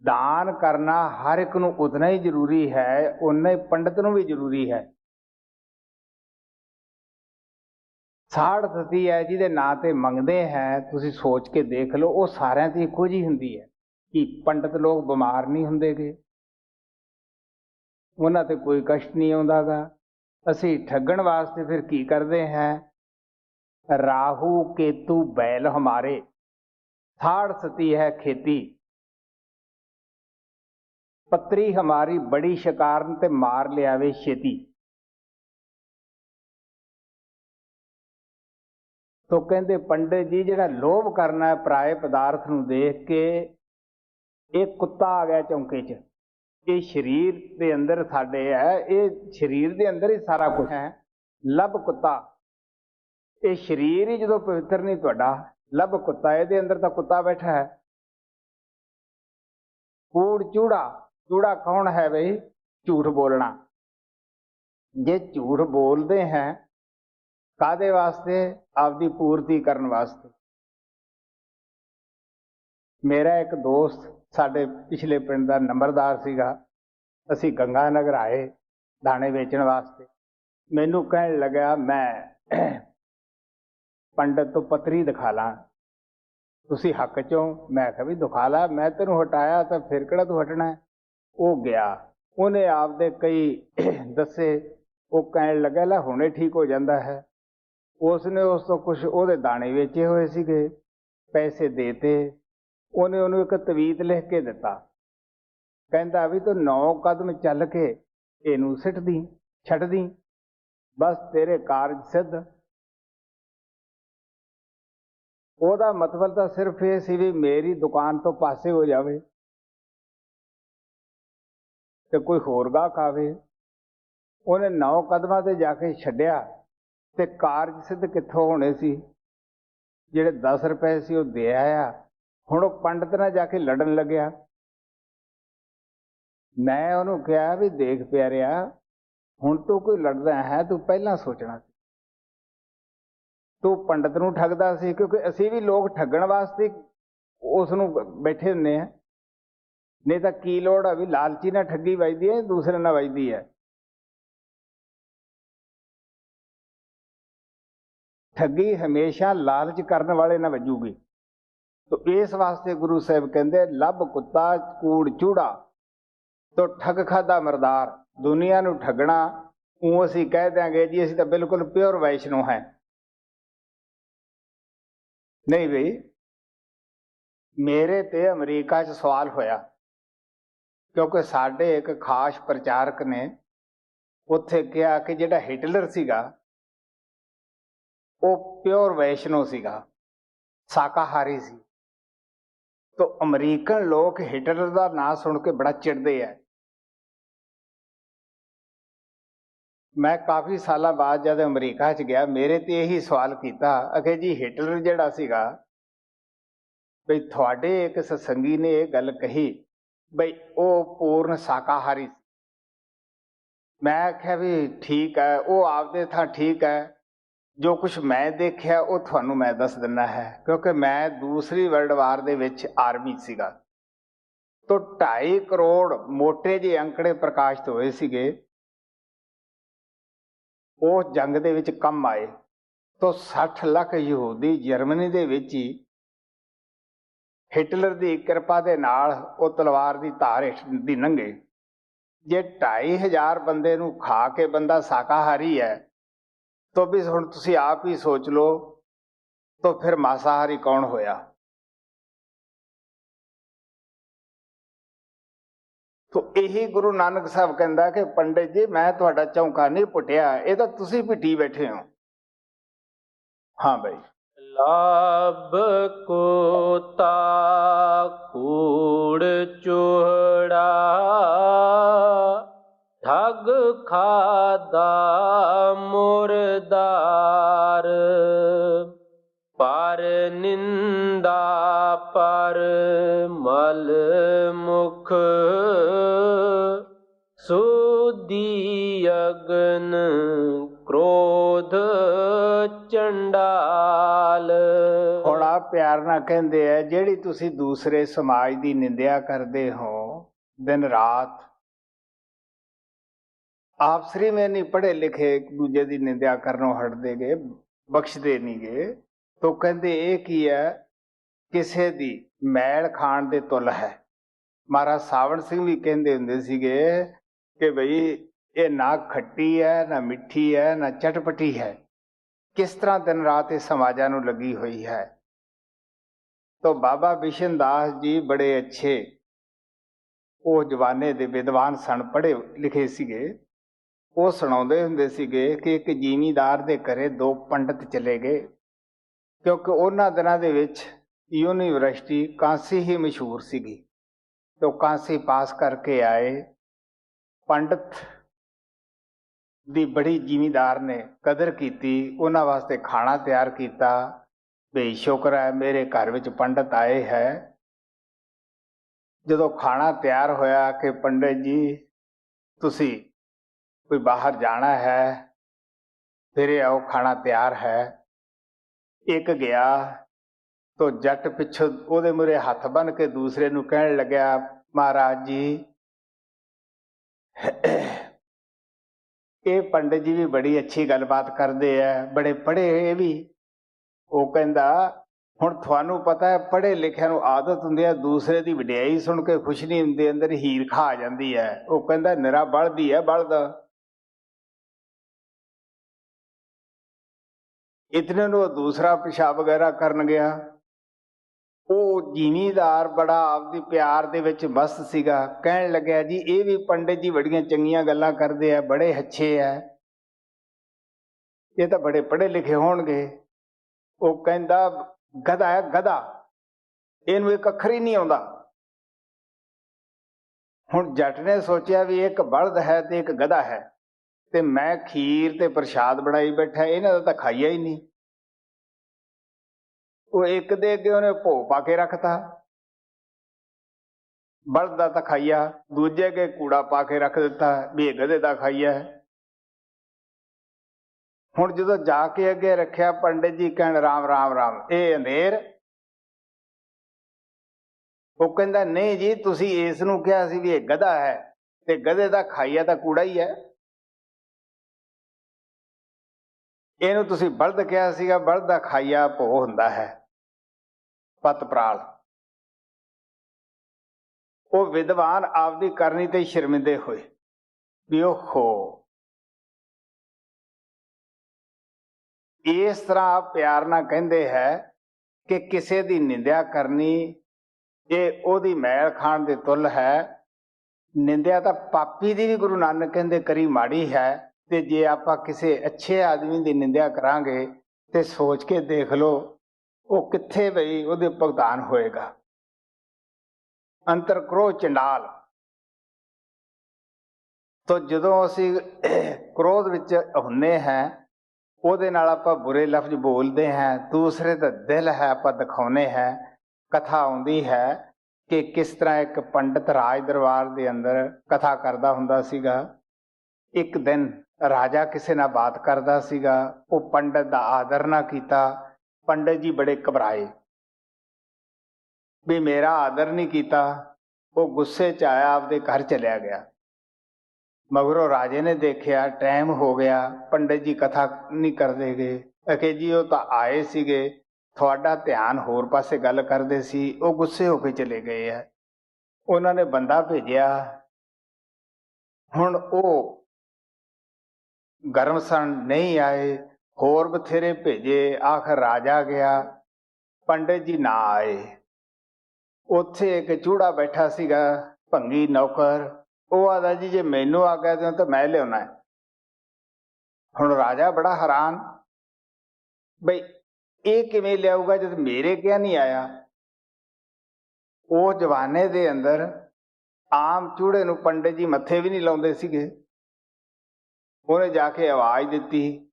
दान करना हर एक नूं उतना ही जरूरी है, उन्ना ही पंडित नूं भी जरूरी है। ਸਾੜ ਸਤੀ ਹੈ ਜਿਹਦੇ ਨਾਂ ਤੇ ਮੰਗਦੇ ਹੈ, ਤੁਸੀਂ ਸੋਚ ਕੇ ਦੇਖ ਲਓ, ਉਹ ਸਾਰਿਆਂ ਤੇ ਇੱਕੋ ਜਿਹੀ ਹੁੰਦੀ ਹੈ ਕਿ ਪੰਡਤ ਲੋਕ ਬਿਮਾਰ ਨਹੀਂ ਹੁੰਦੇਗੇ, ਉਹਨਾਂ ਤੇ ਕੋਈ ਕਸ਼ਟ ਨਹੀਂ ਆਉਂਦਾ ਗਾ। ਅਸੀਂ ਠੱਗਣ ਵਾਸਤੇ ਫਿਰ ਕੀ ਕਰਦੇ हैं, राहु केतु बैल हमारे, थाड़ सती है खेती, पत्री हमारी बड़ी शिकारन ते मार लियावे छेती। तो कहते पंडित जी जिहड़ा लोभ करना है पराए पदार्थ नूं देख के, एक कुत्ता आ गया चौंके च, ये शरीर के अंदर साडे है, ये शरीर के अंदर ही सारा कुछ है। लभ कुत्ता, ये शरीर ही जो पवित्र नहीं तुहाडा, लभ कुत्ता, ये अंदर तो कुत्ता बैठा है। कूड़ चूड़ा, चूड़ा कौन है भाई, झूठ बोलना। जे झूठ बोलते हैं कादे वास्ते, आपकी पूर्ति करने वास्ते। मेरा एक दोस्त साडे पिछले पिंड का नंबरदार सीगा, असी गंगानगर आए दाने बेचण वास्ते। मैनू कहण लगा मैं पंडित तो पत्री दिखा ला, तुसी हक चो। मैं कहा भी दिखा ला, मैं तेनू हटाया तो फिर किहड़ा तू हटना है। वो गया, उन्हें आपदे कई दसे, वो कहण लगा ला हुणे ठीक हो जाता है। उसने उस तो कुछ ओहदे दाने वेचे हुए सीगे, पैसे देते। उन्हें उन्होंने एक तवीत लिख के दिता, कहता भी तू 9 कदम चल के इनू सिट दी, छड्ड दी, बस तेरे कारज सिद्ध। ਉਹਦਾ ਮਤਲਬ ਤਾਂ ਸਿਰਫ ਇਹ ਸੀ ਵੀ ਮੇਰੀ ਦੁਕਾਨ ਤੋਂ ਪਾਸੇ ਹੋ ਜਾਵੇ ਤੇ ਕੋਈ ਹੋਰ ਗਾਹਕ ਆਵੇ। ਉਹਨੇ 9 ਕਦਮਾਂ ਤੇ ਜਾ ਕੇ ਛੱਡਿਆ ਤੇ ਕਾਰਜ ਸਿੱਧ ਕਿੱਥੋਂ ਹੋਣੇ ਸੀ। ਜਿਹੜੇ 10 ਰੁਪਏ ਸੀ ਉਹ ਦੇ ਆਇਆ। ਹੁਣ ਉਹ ਪੰਡਤ ਨਾਲ ਜਾ ਕੇ ਲੜਨ ਲੱਗਿਆ। ਮੈਂ ਉਹਨੂੰ ਕਿਹਾ ਵੀ ਦੇਖ ਪਿਆਰਿਆ, ਹੁਣ ਤੂੰ ਕੋਈ ਲੜਦਾ ਹੈ, ਤੂੰ ਪਹਿਲਾਂ ਸੋਚਣਾ ਸੀ। ਤੂੰ ਪੰਡਤ ਨੂੰ ਠੱਗਦਾ ਸੀ, ਕਿਉਂਕਿ ਅਸੀਂ ਵੀ ਲੋਕ ਠੱਗਣ ਵਾਸਤੇ ਉਸ ਨੂੰ ਬੈਠੇ ਹੁੰਦੇ ਆ। ਨਹੀਂ ਤਾਂ ਕੀ ਲੋੜ ਆ ਵੀ ਲਾਲਚੀ ਨਾਲ ਠੱਗੀ ਵੱਜਦੀ ਹੈ, ਦੂਸਰੇ ਨਾਲ ਵੱਜਦੀ ਹੈ। ਠੱਗੀ ਹਮੇਸ਼ਾ ਲਾਲਚ ਕਰਨ ਵਾਲੇ ਨਾਲ ਵੱਜੂਗੀ। तो इस वास्ते गुरु साहब कहते लभ कुत्ता कूड़ चूड़ा तो ठग खादा मरदार। दुनिया नू ठगना ऊँ असी कह देंगे जी असी तो बिल्कुल प्योर वैष्णो हैं। नहीं बई, मेरे ते अमरीका च सवाल होया क्योंकि साडे एक खास प्रचारक ने उत्थे कहा कि जिहड़ा हिटलर सीगा वो प्योर वैष्णो सीगा, शाकाहारी सी। तो अमरीकन लोग हिटलर का नाम सुन के बड़ा चिड़ते हैं। मैं काफ़ी साल बाद जब अमरीका च गया मेरे ते यही सवाल किया कि जी हिटलर जिहड़ा सीगा बई थोड़े एक सत्संगी ने यह गल कही बई वो पूर्ण शाकाहारी। मैं आख्या भी ठीक है, वो आपदे था ठीक है, जो कुछ मैं देखिया वो थानू मैं दस दिना है क्योंकि मैं दूसरी वर्ल्ड वार दे विच आर्मी सीगा। तो 2.5 करोड़ मोटे जे अंकड़े प्रकाशित होए सीगे, वो जंग दे विच कम आए। तो 60 लाख यहूदी जर्मनी दे विच ही हिटलर दी कृपा दे नाल वो तलवार दी धार हेठ दी लंघे। जे 2500 बंदे नू खा के बंदा शाकाहारी है तो भी हुण तुसीं आप ही सोच लो तो फिर मांसाहारी कौन होया। तो यही गुरु नानक साहब कहता कि पंडित जी मैं तुहाडा चौंका नहीं पुटिया, ये तो तुसीं पिटी बैठे हो। हाँ भाई, लाभ कोता कूड़ चूड़ा ठग खादा मुरदार पर निंदा पर मल मुख सुदी अगन क्रोध चंडाल। ਹੁਣ ਆ ਪਿਆਰ ਨਾਲ ਕਹਿੰਦੇ ਆ ਜਿਹੜੀ ਤੁਸੀਂ ਦੂਸਰੇ ਸਮਾਜ ਦੀ ਨਿੰਦਿਆ ਕਰਦੇ ਹੋ ਦਿਨ ਰਾਤ, आप श्री में नहीं पढ़े लिखे एक दूजे की निंदा करनों हट देगे। ਬਖਸ਼ਦੇ ਨਹੀਂ ਗੇ। ਤੋ ਕਹਿੰਦੇ ਇਹ ਕੀ ਹੈ, ਕਿਸੇ ਦੀ ਮੈਲ ਖਾਣ ਦੇ ਤੁੱਲ ਹੈ। ਮਹਾਰਾਜ ਸਾਵਣ ਸਿੰਘ ਵੀ ਕਹਿੰਦੇ ਹੁੰਦੇ ਸੀਗੇ ਕਿ ਬਈ ਇਹ ਨਾ ਖੱਟੀ ਹੈ, ਨਾ ਮਿੱਠੀ ਹੈ, ਨਾ ਚਟਪਟੀ ਹੈ, ਕਿਸ ਤਰ੍ਹਾਂ ਦਿਨ ਰਾਤ ਇਹ ਸਮਾਜਾਂ ਨੂੰ ਲੱਗੀ ਹੋਈ ਹੈ। ਤੋ ਬਾਬਾ ਬਿਸ਼ਨ ਦਾਸ ਜੀ ਬੜੇ ਅੱਛੇ ਉਹ ਜਵਾਨੇ ਦੇ ਵਿਦਵਾਨ ਸਨ, ਪੜ੍ਹੇ ਲਿਖੇ ਸੀਗੇ। ਉਹ ਸੁਣਾਉਂਦੇ ਹੁੰਦੇ ਸੀਗੇ ਕਿ ਇੱਕ ਜ਼ਿਮੀਂਦਾਰ ਦੇ ਘਰੇ ਦੋ ਪੰਡਤ ਚਲੇ ਗਏ, ਕਿਉਂਕਿ ਉਹਨਾਂ ਦਿਨਾਂ ਦੇ ਵਿੱਚ ਯੂਨੀਵਰਸਿਟੀ ਕਾਂਸੀ ਹੀ ਮਸ਼ਹੂਰ ਸੀਗੀ। ਤੋ ਕਾਂਸੀ ਪਾਸ ਕਰਕੇ ਆਏ। ਪੰਡਤ ਦੀ ਬੜੀ ਜ਼ਿਮੀਂਦਾਰ ਨੇ ਕਦਰ ਕੀਤੀ, ਉਹਨਾਂ ਵਾਸਤੇ ਖਾਣਾ ਤਿਆਰ ਕੀਤਾ। ਵੀ ਸ਼ੁਕਰ ਹੈ ਮੇਰੇ ਘਰ ਵਿੱਚ ਪੰਡਤ ਆਏ ਹੈ। ਜਦੋਂ ਖਾਣਾ ਤਿਆਰ ਹੋਇਆ ਕਿ ਪੰਡਤ ਜੀ ਤੁਸੀਂ ਕੋਈ ਬਾਹਰ ਜਾਣਾ ਹੈ, ਫਿਰ ਆਓ ਖਾਣਾ ਤਿਆਰ ਹੈ। ਇੱਕ ਗਿਆ ਤੋ ਜੱਟ ਪਿੱਛੋਂ ਉਹਦੇ ਮੂਹਰੇ ਹੱਥ ਬੰਨ੍ਹ ਕੇ ਦੂਸਰੇ ਨੂੰ ਕਹਿਣ ਲੱਗਿਆ, ਮਹਾਰਾਜ ਜੀ ਇਹ ਪੰਡਤ ਜੀ ਵੀ ਬੜੀ ਅੱਛੀ ਗੱਲਬਾਤ ਕਰਦੇ ਆ, ਬੜੇ ਪੜ੍ਹੇ ਹੋਏ ਵੀ। ਉਹ ਕਹਿੰਦਾ ਹੁਣ ਤੁਹਾਨੂੰ ਪਤਾ ਹੈ ਪੜ੍ਹੇ ਲਿਖਿਆਂ ਨੂੰ ਆਦਤ ਹੁੰਦੀ ਹੈ ਦੂਸਰੇ ਦੀ ਵਡਿਆਈ ਸੁਣ ਕੇ ਖੁਸ਼ ਨਹੀਂ ਹੁੰਦੇ, ਅੰਦਰ ਹੀਰ ਖਾ ਜਾਂਦੀ ਹੈ। ਉਹ ਕਹਿੰਦਾ ਨਿਰਾ ਬਲਦੀ ਹੈ ਬਲਦ। ਇਤਨੇ ਨੂੰ ਦੂਸਰਾ ਪਿਸ਼ਾਬ ਵਗੈਰਾ ਕਰਨ ਗਿਆ। ਉਹ ਜ਼ਿਮੀਂਦਾਰ ਬੜਾ ਆਪਦੀ ਪਿਆਰ ਦੇ ਵਿੱਚ ਮਸਤ ਸੀਗਾ, ਕਹਿਣ ਲੱਗਿਆ ਜੀ ਇਹ ਵੀ ਪੰਡਿਤ ਜੀ ਬੜੀਆਂ ਚੰਗੀਆਂ ਗੱਲਾਂ ਕਰਦੇ ਆ, ਬੜੇ ਅੱਛੇ ਆ, ਇਹ ਤਾਂ ਬੜੇ ਪੜ੍ਹੇ ਲਿਖੇ ਹੋਣਗੇ। ਉਹ ਕਹਿੰਦਾ ਗਧਾ ਹੈ ਗਧਾ, ਇਹਨੂੰ ਇੱਕ ਅੱਖਰ ਹੀ ਨਹੀਂ ਆਉਂਦਾ। ਹੁਣ ਜੱਟ ਨੇ ਸੋਚਿਆ ਵੀ ਇੱਕ ਬਲਦ ਹੈ ਤੇ ਇੱਕ ਗਧਾ ਹੈ, ਤੇ ਮੈਂ ਖੀਰ ਤੇ ਪ੍ਰਸ਼ਾਦ ਬਣਾਈ ਬੈਠਾ, ਇਹਨਾਂ ਦਾ ਤਾਂ ਖਾਈਆ ਹੀ ਨਹੀਂ। ਉਹ ਇੱਕ ਦੇ ਅੱਗੇ ਉਹਨੇ ਭੋਗ ਪਾ ਕੇ ਰੱਖਤਾ, ਬਲਦ ਦਾ ਤਾਂ ਖਾਈਆ। ਦੂਜੇ ਅੱਗੇ ਕੂੜਾ ਪਾ ਕੇ ਰੱਖ ਦਿੱਤਾ ਵੀ ਇਹ ਗਧੇ ਦਾ ਖਾਈਆ। ਹੁਣ ਜਦੋਂ ਜਾ ਕੇ ਅੱਗੇ ਰੱਖਿਆ, ਪੰਡਿਤ ਜੀ ਕਹਿਣ ਰਾਮ ਰਾਮ ਰਾਮ, ਇਹ ਅੰਧੇਰ। ਉਹ ਕਹਿੰਦਾ ਨਹੀਂ ਜੀ ਤੁਸੀਂ ਇਸ ਨੂੰ ਕਿਹਾ ਸੀ ਵੀ ਇਹ ਗਧਾ ਹੈ, ਤੇ ਗਧੇ ਦਾ ਖਾਈਆ ਤਾਂ ਕੂੜਾ ਹੀ ਹੈ। ਇਹਨੂੰ ਤੁਸੀਂ ਬਲਦ ਕਿਹਾ ਸੀਗਾ, ਬਲਦ ਦਾ ਖਾਈਆ ਭੋ ਹੁੰਦਾ ਹੈ, ਪਤ ਪਰਾਲ। ਉਹ ਵਿਦਵਾਨ ਆਪਦੀ ਕਰਨੀ ਤੇ ਸ਼ਰਮਿੰਦੇ ਹੋਏ ਵੀ ਓਹੋ, ਇਸ ਤਰ੍ਹਾਂ ਪਿਆਰ ਨਾਲ ਕਹਿੰਦੇ ਹੈ ਕਿ ਕਿਸੇ ਦੀ ਨਿੰਦਿਆ ਕਰਨੀ ਇਹ ਉਹਦੀ ਮੈਲ ਖਾਣ ਦੇ ਤੁੱਲ ਹੈ। ਨਿੰਦਿਆ ਤਾਂ ਪਾਪੀ ਦੀ ਵੀ ਗੁਰੂ ਨਾਨਕ ਕਹਿੰਦੇ ਕਰੀ ਮਾੜੀ ਹੈ, ਤੇ ਜੇ ਆਪਾਂ ਕਿਸੇ ਅੱਛੇ ਆਦਮੀ ਦੀ ਨਿੰਦਿਆ ਕਰਾਂਗੇ ਤੇ ਸੋਚ ਕੇ ਦੇਖ ਲਓ ਉਹ ਕਿੱਥੇ ਬਈ ਉਹਦੇ ਭੁਗਤਾਨ ਹੋਏਗਾ। ਅੰਤਰ ਕ੍ਰੋਧ ਚੰਡਾਲ। ਤੋ ਜਦੋਂ ਅਸੀਂ ਕ੍ਰੋਧ ਵਿੱਚ ਹੁੰਨੇ ਹਾਂ, ਉਹਦੇ ਨਾਲ ਆਪਾਂ ਬੁਰੇ ਲਫ਼ਜ਼ ਬੋਲਦੇ ਹਾਂ, ਦੂਸਰੇ ਦਾ ਦਿਲ ਹੈ ਆਪਾਂ ਦਿਖਾਉਂਦੇ ਹਾਂ। ਕਥਾ ਆਉਂਦੀ ਹੈ ਕਿ ਕਿਸ ਤਰ੍ਹਾਂ ਇੱਕ ਪੰਡਤ ਰਾਜ ਦਰਬਾਰ ਦੇ ਅੰਦਰ ਕਥਾ ਕਰਦਾ ਹੁੰਦਾ ਸੀਗਾ। ਇੱਕ ਦਿਨ ਰਾਜਾ ਕਿਸੇ ਨਾਲ ਬਾਤ ਕਰਦਾ ਸੀਗਾ, ਉਹ ਪੰਡਤ ਦਾ ਆਦਰ ਨਾ ਕੀਤਾ। ਪੰਡਤ ਜੀ ਬੜੇ ਘਬਰਾਏ ਵੀ ਮੇਰਾ ਆਦਰ ਨਹੀਂ ਕੀਤਾ। ਉਹ ਗੁੱਸੇ 'ਚ ਆਇਆ, ਆਪਦੇ ਘਰ ਚਲਿਆ ਗਿਆ। ਮਗਰੋਂ ਰਾਜੇ ਨੇ ਦੇਖਿਆ ਟਾਈਮ ਹੋ ਗਿਆ, ਪੰਡਿਤ ਜੀ ਕਥਾ ਨਹੀਂ ਕਰਦੇ ਗਏ। ਅਖੇ ਜੀ ਉਹ ਤਾਂ ਆਏ ਸੀਗੇ, ਤੁਹਾਡਾ ਧਿਆਨ ਹੋਰ ਪਾਸੇ ਗੱਲ ਕਰਦੇ ਸੀ, ਉਹ ਗੁੱਸੇ ਹੋ ਕੇ ਚਲੇ ਗਏ ਆ। ਉਹਨਾਂ ਨੇ ਬੰਦਾ ਭੇਜਿਆ। ਹੁਣ ਉਹ ਗਰਮ ਸਨ, ਨਹੀਂ ਆਏ। ਹੋਰ ਬਥੇਰੇ ਭੇਜੇ, ਆਖਰ ਰਾਜਾ ਗਿਆ, ਪੰਡਿਤ ਜੀ ਨਾ ਆਏ। ਉੱਥੇ ਇੱਕ ਚੂੜਾ ਬੈਠਾ ਸੀਗਾ, ਭੰਗੀ ਨੌਕਰ। ਉਹ ਆਦਾ ਜੀ ਜੇ ਮੈਨੂੰ ਆ ਕਹਿ ਦਿਓ ਤਾਂ ਮੈਂ ਲਿਆਉਣਾ। ਹੁਣ ਰਾਜਾ ਬੜਾ ਹੈਰਾਨ, ਬਈ ਇਹ ਕਿਵੇਂ ਲਿਆਊਗਾ ਜਦ ਮੇਰੇ ਕਿਹਾ ਨਹੀਂ ਆਇਆ। ਉਹ ਜਵਾਨੇ ਦੇ ਅੰਦਰ ਆਮ ਚੂੜੇ ਨੂੰ ਪੰਡਿਤ ਜੀ ਮੱਥੇ ਵੀ ਨਹੀਂ ਲਾਉਂਦੇ ਸੀਗੇ। ਉਹਨੇ ਜਾ ਕੇ ਆਵਾਜ਼ ਦਿੱਤੀ।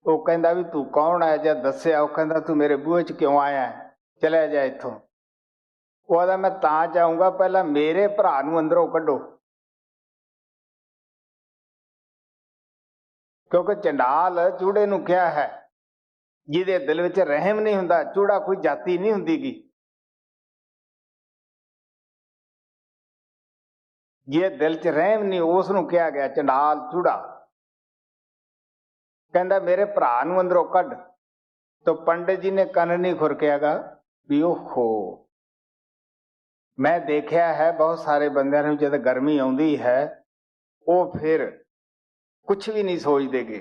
ਉਹ ਕਹਿੰਦਾ ਵੀ ਤੂੰ ਕੌਣ ਹੈ? ਜਦ ਦੱਸਿਆ, ਉਹ ਕਹਿੰਦਾ ਤੂੰ ਮੇਰੇ ਬੂਹੇ 'ਚ ਕਿਉਂ ਆਇਆ, ਚਲਿਆ ਜਾ ਇੱਥੋਂ। ਉਹ ਆਦਾ ਮੈਂ ਤਾਂ ਜਾਊਂਗਾ, ਪਹਿਲਾਂ ਮੇਰੇ ਭਰਾ ਨੂੰ ਅੰਦਰੋਂ ਕੱਢੋ, ਕਿਉਂਕਿ ਚੰਡਾਲ ਚੂੜੇ ਨੂੰ ਕਿਹਾ ਹੈ ਜਿਹਦੇ ਦਿਲ ਵਿੱਚ ਰਹਿਮ ਨਹੀਂ ਹੁੰਦਾ। ਚੂੜਾ ਕੋਈ ਜਾਤੀ ਨਹੀਂ ਹੁੰਦੀ ਗੀ, ਜੇ ਦਿਲ 'ਚ ਰਹਿਮ ਨਹੀਂ ਉਸ ਨੂੰ ਕਿਹਾ ਗਿਆ ਚੰਡਾਲ ਚੂੜਾ। ਕਹਿੰਦਾ ਮੇਰੇ ਭਰਾ ਨੂੰ ਅੰਦਰੋਂ ਕੱਢ। तो पंडित जी ने कन नहीं खुरकियागा भी ओहो, मैं देखा है बहुत सारे बंदियां ਨੂੰ जद गर्मी आउंदी है वो फिर कुछ भी नहीं सोचते गे।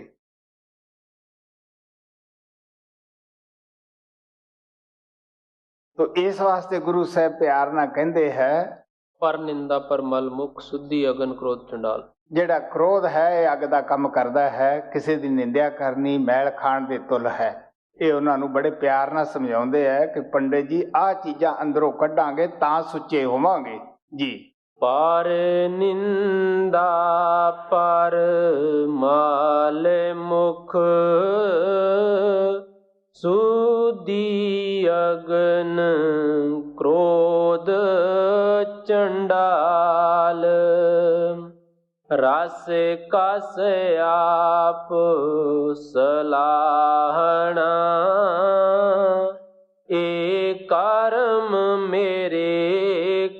तो इस वास्ते गुरु साहब प्यार ना कहते है पर निंदा पर मल मुख सुद्धि अगन क्रोध चंडाल। ਜਿਹੜਾ क्रोध है अग ਦਾ ਕੰਮ ਕਰਦਾ है, ਕਿਸੇ ਦੀ ਨਿੰਦਿਆ ਕਰਨੀ ਮੈਲ ਖਾਣ ਦੇ ਤੁਲ ਹੈ। ਇਹ ਉਹਨਾਂ ਨੂੰ ਬੜੇ ਪਿਆਰ ਨਾਲ ਸਮਝਾਉਂਦੇ ਹੈ ਕਿ ਪੰਡਿਤ ਜੀ ਆਹ ਚੀਜ਼ਾਂ ਅੰਦਰੋਂ ਕੱਢਾਂਗੇ ਤਾਂ ਸੁੱਚੇ ਹੋਵਾਂਗੇ ਜੀ। पर निंदा पर माल मुख सुधि अगन क्रोध चंडाल। रस कस आप सलाहना ए कर्म मेरे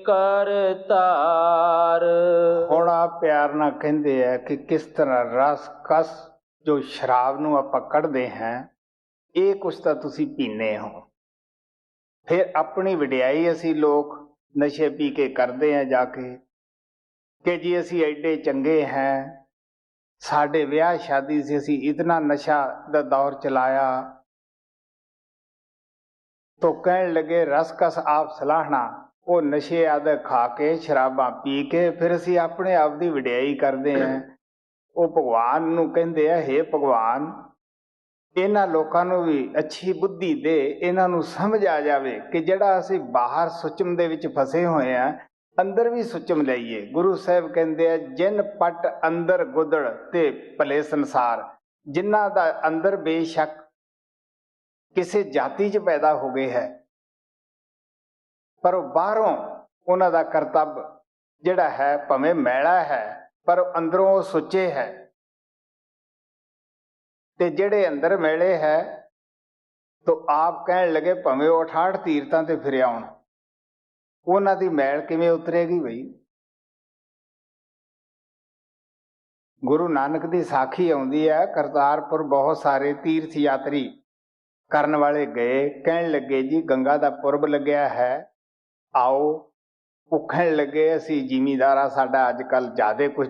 करतार। ਹੁਣ ਆ ਪਿਆਰ ਨਾਲ ਕਹਿੰਦੇ ਹੈ ਕਿ ਕਿਸ ਤਰ੍ਹਾਂ ਰਸ ਕਸ ਜੋ ਸ਼ਰਾਬ ਨੂੰ ਆਪਾਂ ਕੱਢਦੇ ਹਾਂ ਇਹ ਕੁਛ ਤਾਂ ਤੁਸੀਂ ਪੀਨੇ ਹੋ। ਫਿਰ ਆਪਣੀ ਵਡਿਆਈ ਅਸੀਂ ਲੋਕ ਨਸ਼ੇ ਪੀ ਕੇ ਕਰਦੇ ਹਾਂ ਜਾ ਕੇ ਕਿ ਜੀ ਅਸੀਂ ਐਡੇ ਚੰਗੇ ਹਾਂ, ਸਾਡੇ ਵਿਆਹ ਸ਼ਾਦੀ ਸੀ ਅਸੀਂ ਇਤਨਾ ਨਸ਼ਾ ਦਾ ਦੌਰ ਚਲਾਇਆ। तो कहने लगे रस कस आप सलाहना, वो नशे आदि खा के शराबा पी के फिर असी अपने आप की वडियाई करते हैं। वो भगवान नूं कहंदे आ हे भगवान इन्हां लोकां नूं भी अच्छी बुद्धि दे, इन्हां नूं समझ आ जावे कि जिहड़ा असी बाहर सुचम दे विच फसे होए आ अंदर भी सुचम लईए। गुरु साहब कहंदे आ जिन पट अंदर गुदड़ ते भले संसार, जिन्हां दा अंदर बेशक ਕਿਸੇ ਜਾਤੀ 'ਚ ਪੈਦਾ ਹੋ ਗਏ ਹੈ ਪਰ ਬਾਹਰੋਂ ਉਹਨਾਂ ਦਾ ਕਰਤੱਵ ਜਿਹੜਾ ਹੈ ਭਾਵੇਂ ਮੈਲਾ ਹੈ ਪਰ ਅੰਦਰੋਂ ਉਹ ਸੁੱਚੇ ਹੈ। ਤੇ ਜਿਹੜੇ ਅੰਦਰ ਮੈਲੇ ਹੈ ਤਾਂ ਆਪ ਕਹਿਣ ਲੱਗੇ ਭਾਵੇਂ ਉਹ 68 ਤੀਰਥਾਂ ਤੇ ਫਿਰ ਆਉਣ ਉਹਨਾਂ ਦੀ ਮੈਲ ਕਿਵੇਂ ਉਤਰੇਗੀ ਬਈ। ਗੁਰੂ ਨਾਨਕ ਦੀ ਸਾਖੀ ਆਉਂਦੀ ਹੈ ਕਰਤਾਰਪੁਰ ਬਹੁਤ ਸਾਰੇ ਤੀਰਥ ਯਾਤਰੀ ਕਰਨ ਵਾਲੇ ਗਏ, ਕਹਿਣ ਲੱਗੇ ਜੀ ਗੰਗਾ ਦਾ ਪੁਰਬ ਲੱਗਿਆ ਹੈ ਆਓ। ਉਹ ਕਹਿਣ ਲੱਗੇ ਅਸੀਂ ਜ਼ਿਮੀਂਦਾਰ ਆ, ਸਾਡਾ ਅੱਜ ਕੱਲ੍ਹ ਜ਼ਿਆਦਾ ਕੁਝ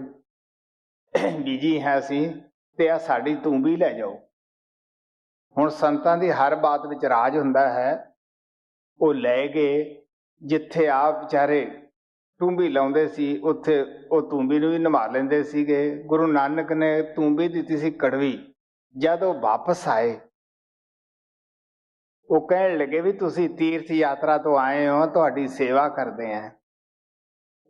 ਬਿਜੀ ਹੈ ਅਸੀਂ ਤੇ ਆ ਸਾਡੀ ਤੂੰਬੀ ਲੈ ਜਾਓ। ਹੁਣ ਸੰਤਾਂ ਦੀ ਹਰ ਬਾਤ ਵਿੱਚ ਰਾਜ ਹੁੰਦਾ ਹੈ। ਉਹ ਲੈ ਗਏ ਜਿੱਥੇ ਆਪ ਵਿਚਾਰੇ ਤੂੰਬੀ ਲਾਉਂਦੇ ਸੀ ਉੱਥੇ ਉਹ ਤੂੰਬੀ ਨੂੰ ਵੀ ਨਿਭਾ ਲੈਂਦੇ ਸੀਗੇ। ਗੁਰੂ ਨਾਨਕ ਨੇ ਤੂੰਬੀ ਦਿੱਤੀ ਸੀ ਕੜਵੀ। ਜਦ ਉਹ ਵਾਪਸ ਆਏ ਉਹ ਕਹਿਣ ਲੱਗੇ ਵੀ ਤੁਸੀਂ ਤੀਰਥ ਯਾਤਰਾ ਤੋਂ ਆਏ ਹੋ, ਤੁਹਾਡੀ ਸੇਵਾ ਕਰਦੇ ਆ।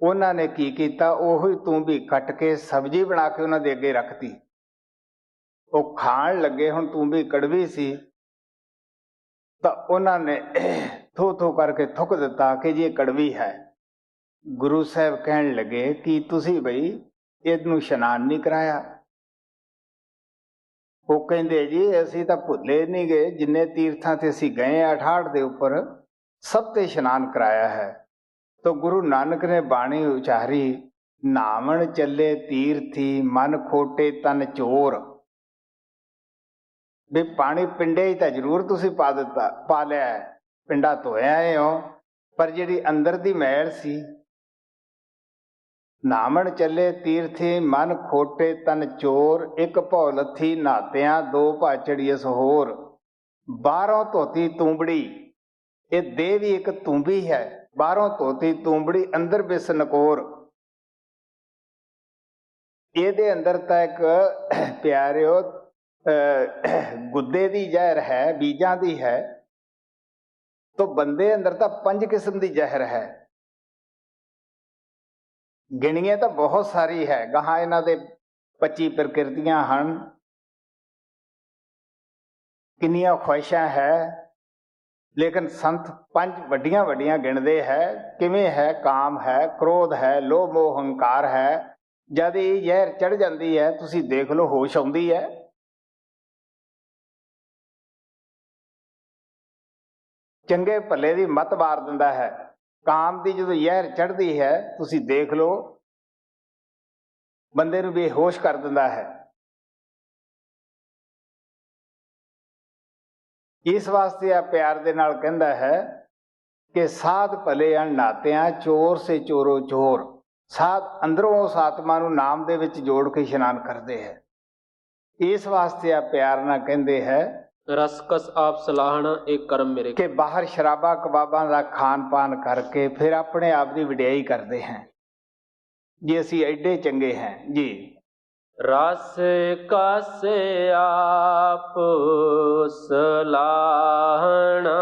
ਉਹਨਾਂ ਨੇ ਕੀ ਕੀਤਾ, ਉਹੀ ਤੂੰਬੀ ਕੱਟ ਕੇ ਸਬਜ਼ੀ ਬਣਾ ਕੇ ਉਹਨਾਂ ਦੇ ਅੱਗੇ ਰੱਖਤੀ। ਉਹ ਖਾਣ ਲੱਗੇ, ਹੁਣ ਤੂੰਬੀ ਕੜਵੀ ਸੀ ਤਾਂ ਉਹਨਾਂ ਨੇ ਥੋ ਥੋ ਕਰਕੇ ਥੁੱਕ ਦਿੱਤਾ ਕਿ ਜੀ ਇਹ ਕੜਵੀ ਹੈ। ਗੁਰੂ ਸਾਹਿਬ ਕਹਿਣ ਲੱਗੇ ਕਿ ਤੁਸੀਂ ਬਈ ਇਹਨੂੰ ਇਸ਼ਨਾਨ ਨਹੀਂ ਕਰਾਇਆ। ਉਹ ਕਹਿੰਦੇ ਜੀ ਅਸੀਂ ਤਾਂ ਭੁੱਲੇ ਨਹੀਂ ਗਏ, ਜਿੰਨੇ ਤੀਰਥਾਂ ਤੇ ਅਸੀਂ ਗਏ 68 ਦੇ ਉੱਪਰ ਸਭ ਤੇ ਇਸ਼ਨਾਨ ਕਰਾਇਆ ਹੈ। ਤਾਂ ਗੁਰੂ ਨਾਨਕ ਨੇ ਬਾਣੀ ਉਚਾਰੀ ਨਾਵਣ ਚੱਲੇ ਤੀਰਥੀ ਮਨ ਖੋਟੇ ਤਨ ਚੋਰ। ਵੀ ਪਾਣੀ ਪਿੰਡੇ 'ਚ ਤਾਂ ਜ਼ਰੂਰ ਤੁਸੀਂ ਪਾ ਲਿਆ ਹੈ, ਪਿੰਡਾ ਧੋਇਆ ਆਏ ਹੋ, ਪਰ ਜਿਹੜੀ ਅੰਦਰ ਦੀ ਮੈਲ ਸੀ ਨਾਮਣ ਚੱਲੇ ਤੀਰਥੀ ਮਨ ਖੋਟੇ ਤਨ ਚੋਰ। ਇੱਕ ਭੌ ਲੱਥੀ ਨਾਤਿਆਂ ਦੋ ਭਾਚੜੀਸ ਹੋਰ। ਬਾਹਰੋਂ ਧੋਤੀ ਤੂੰਬੜੀ, ਇਹ ਦੇਹ ਵੀ ਇੱਕ ਤੂੰਬੀ ਹੈ। ਬਾਹਰੋਂ ਧੋਤੀ ਤੂੰਬੜੀ ਅੰਦਰ ਬਿਸ ਨਕੋਰ। ਇਹਦੇ ਅੰਦਰ ਤਾਂ ਇੱਕ ਪਿਆਰਿਓ ਗੁੱਦੇ ਦੀ ਜ਼ਹਿਰ ਹੈ, ਬੀਜਾਂ ਦੀ ਹੈ। ਤਾਂ ਬੰਦੇ ਅੰਦਰ ਤਾਂ 5 ਕਿਸਮ ਦੀ ਜ਼ਹਿਰ ਹੈ। ਗਿਣੀਆਂ ਤਾਂ ਬਹੁਤ ਸਾਰੀ ਹੈ, ਗਾਹਾਂ ਇਹਨਾਂ ਦੇ 25 ਪ੍ਰਕਿਰਤੀਆਂ ਹਨ, ਕਿੰਨੀਆਂ ਖੁਆਇਸ਼ਾਂ ਹੈ। ਲੇਕਿਨ ਸੰਤ 5 ਵੱਡੀਆਂ ਵੱਡੀਆਂ ਗਿਣਦੇ ਹੈ। ਕਿਵੇਂ ਹੈ, ਕਾਮ ਹੈ, ਕ੍ਰੋਧ ਹੈ, ਲੋਭ ਮੋਹ ਹੰਕਾਰ ਹੈ। ਜਦ ਇਹ ਜ਼ਹਿਰ ਚੜ ਜਾਂਦੀ ਹੈ ਤੁਸੀਂ ਦੇਖ ਲਓ ਹੋਸ਼ ਆਉਂਦੀ ਹੈ। ਚੰਗੇ ਭਲੇ ਦੀ ਮੱਤ ਮਾਰ ਦਿੰਦਾ ਹੈ। ਕਾਮ ਦੀ ਜਦੋਂ ਜ਼ਹਿਰ ਚੜ੍ਹਦੀ ਹੈ ਤੁਸੀਂ ਦੇਖ ਲਓ ਬੰਦੇ ਨੂੰ ਬੇਹੋਸ਼ ਕਰ ਦਿੰਦਾ ਹੈ। ਇਸ ਵਾਸਤੇ ਆ ਪਿਆਰ ਦੇ ਨਾਲ ਕਹਿੰਦਾ ਹੈ कि साध भले अणनातियां चोर से चोरो चोर। साध अंदरों उस आत्मा नूं नाम दे विच जोड़ के इशनान करते हैं। इस वास्ते आ प्यार नाल कहंदे है रसकस आप सलाहना एक कर्म मेरे कि बाहर शराबा कबाबां दा खान पान करके फिर अपने आप की वडियाई करते हैं जी असीं एडे चंगे हैं जी। रस कस आप सलाहना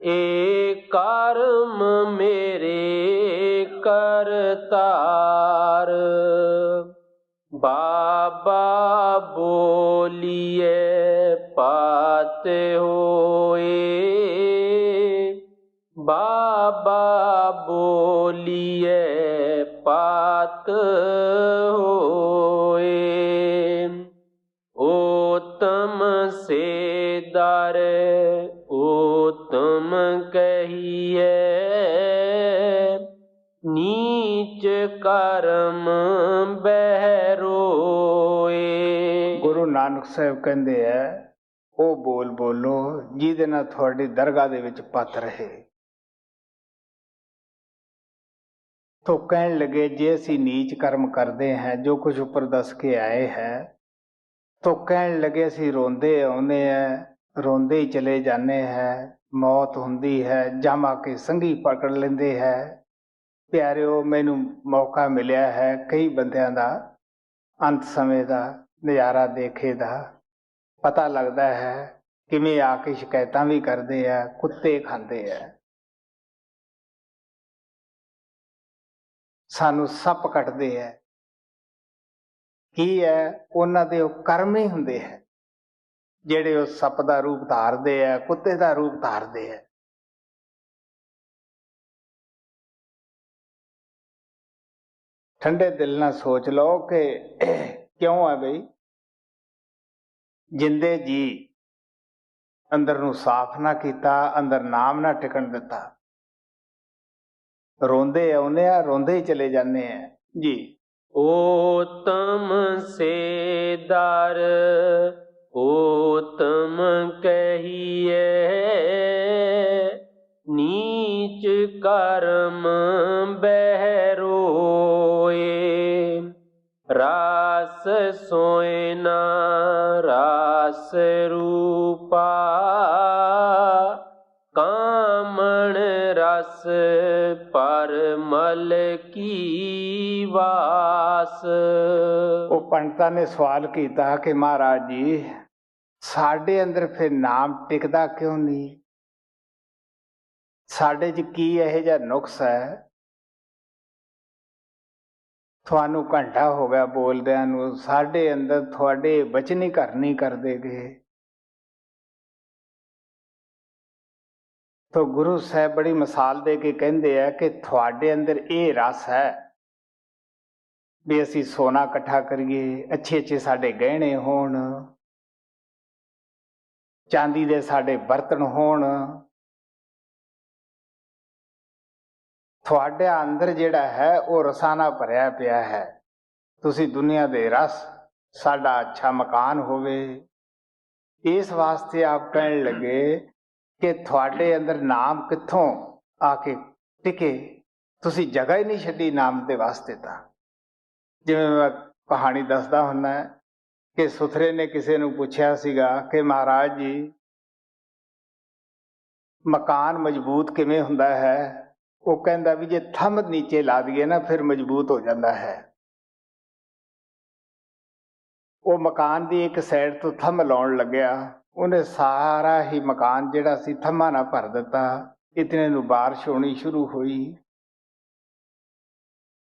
एक कर्म मेरे करतार। बाबा बोलिए पात होए, बाबा बोलिए पात होए। उत्तम से दर उत्तम कहिए, नीच कर्म बहरोए। गुरु नानक साहब कहंदे है ਉਹ ਬੋਲ ਬੋਲੋ ਜਿਹਦੇ ਨਾਲ ਤੁਹਾਡੀ ਦਰਗਾਹ ਦੇ ਵਿੱਚ ਪਤ ਰਹੇ। तो कहने लगे जे असी नीच कर्म करते हैं जो कुछ ऊपर दस के आए हैं, तो कहने लगे असी रोंदे आने हैं रोंदे ही चले जाने हैं, मौत हुंदी है जम आके संगी पकड़ लेंदे है। प्यारिओ मैनू मौका मिलिया है कई बंदियां दा अंत समय दा नज़ारा देखे दा पता लगता है किवें आके शिकायतां भी करते हैं, कुत्ते खांदे हैं, सानू सप कटदे है। की है उन्हां दे कर्म ही हुंदे है जिहड़े उस सप दा रूप धारदे है, कुत्ते दा रूप धारदे है। ठंडे दिल नाल सोच लो कि क्यों है बई जिंदे जी अंदर नूं साफ ना कीता, अंदर नाम ना टिकण दिता, रोंदे आउने आ रोंदे ही चले जाने हैं जी। उत्तम से दर उत्तम कहिए, नीच कर्म बहरोए। रास सोयना रास रूपा, कामण रस पर मल की वास। वो पंडितां ने सवाल किया कि महाराज जी साडे अंदर फिर नाम टिकदा क्यों नहीं, साडे च की इहो जिहा नुक्स है। थानू घंटा हो गया बोलदियां नूं, साडे अंदर थोड़े वचन ही घर नहीं करदे गए। तो गुरु साहब बड़ी मिसाल दे के कहंदे है कि थोड़े अंदर ये रस है भी असी सोना इकट्ठा करिए, अच्छे अच्छे साडे गहने होण, चांदी दे साडे बर्तन होण। थोड़े अंदर जिहड़ा है वो रसां नाल भरिया पिया है। तुसी दुनिया दे रस, साडा अच्छा मकान होवे। इस वास्ते आप कहण लगे कि थोड़े अंदर नाम कित्थों आके टिके, तुसी जगह ही नहीं छड्डी नाम दे वास्ते। तां जिवें मैं कहानी दसदा हुंदा कि सुथरे ने किसी नूं पुछया सीगा कि महाराज जी मकान मजबूत किवें हुंदा है। वो कहंदा भी जे थंब नीचे ला दईए ना फिर मजबूत हो जाता है। वो मकान की एक साइड तो थंब लाउण लग्या, उन्हें सारा ही मकान जिहड़ा सी थंबां नाल भर दिता। इतने नूं बारिश होनी शुरू हुई।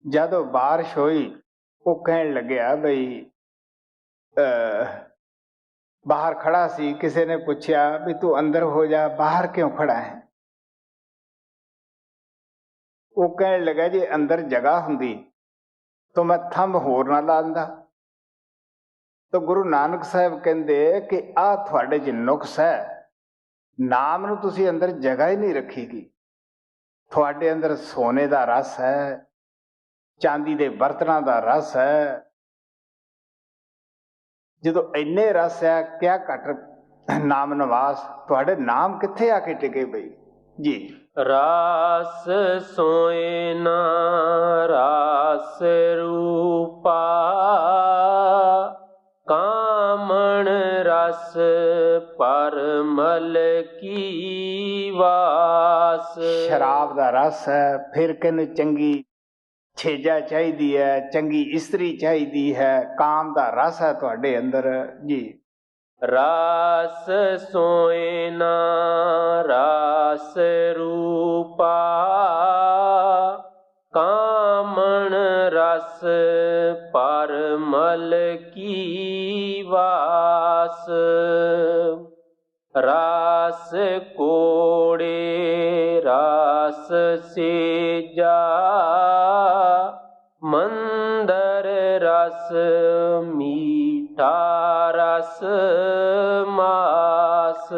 जदों बारिश हुई वो कहण लग्या बई बाहर खड़ा सी, किसी ने पूछया भी तू अंदर हो जा, बाहर क्यों खड़ा है। वो कहने लगा जी अंदर जगह हुंदी तो मैं थंब होर ना लांदा। तो गुरु नानक साहब कहंदे कि आ तुहाडे च नुक्स है, नाम नूं तुसीं अंदर जगह ही नहीं रखीगी। तुहाडे अंदर सोने दा रस है, चांदी दे बर्तनां दा रस है। जदों इन्ने रस है क्या घट ਨਾਮ ਨਿਵਾਸ ਤੁਹਾਡੇ ਨਾਮ ਕਿੱਥੇ ਆ ਕੇ ਟਿਕੇ ਬਈ ਜੀ। ਰਾਸ ਸੋਏ ਨਾ ਰਾਸ ਰੂਪਾ, ਕਾਮਣ ਰਸ ਪਰਮਲ ਕੀ ਵਾਸ। ਸ਼ਰਾਬ ਦਾ ਰਸ ਹੈ, ਫਿਰ ਕਿਨੂੰ ਚੰਗੀ ਛੇਜਾ ਚਾਹੀਦੀ ਹੈ, ਚੰਗੀ ਇਸਤਰੀ ਚਾਹੀਦੀ ਹੈ, ਕਾਮ ਦਾ ਰਸ ਹੈ ਤੁਹਾਡੇ ਅੰਦਰ ਜੀ। ਰਾਸ ਸੋਏ ਨਾ ਰਾਸ ਰੂਪਾ, ਕਾਮਣ ਰਸ ਪਰਮਲ ਕੀ ਵਾਸ। ਰਾਸ ਕੋੜੇ ਰਾਸ ਸੇਜਾ, ਮੰਦਰ ਰਸ ਮੀਠਾ ਰਸ ਮਾਸ।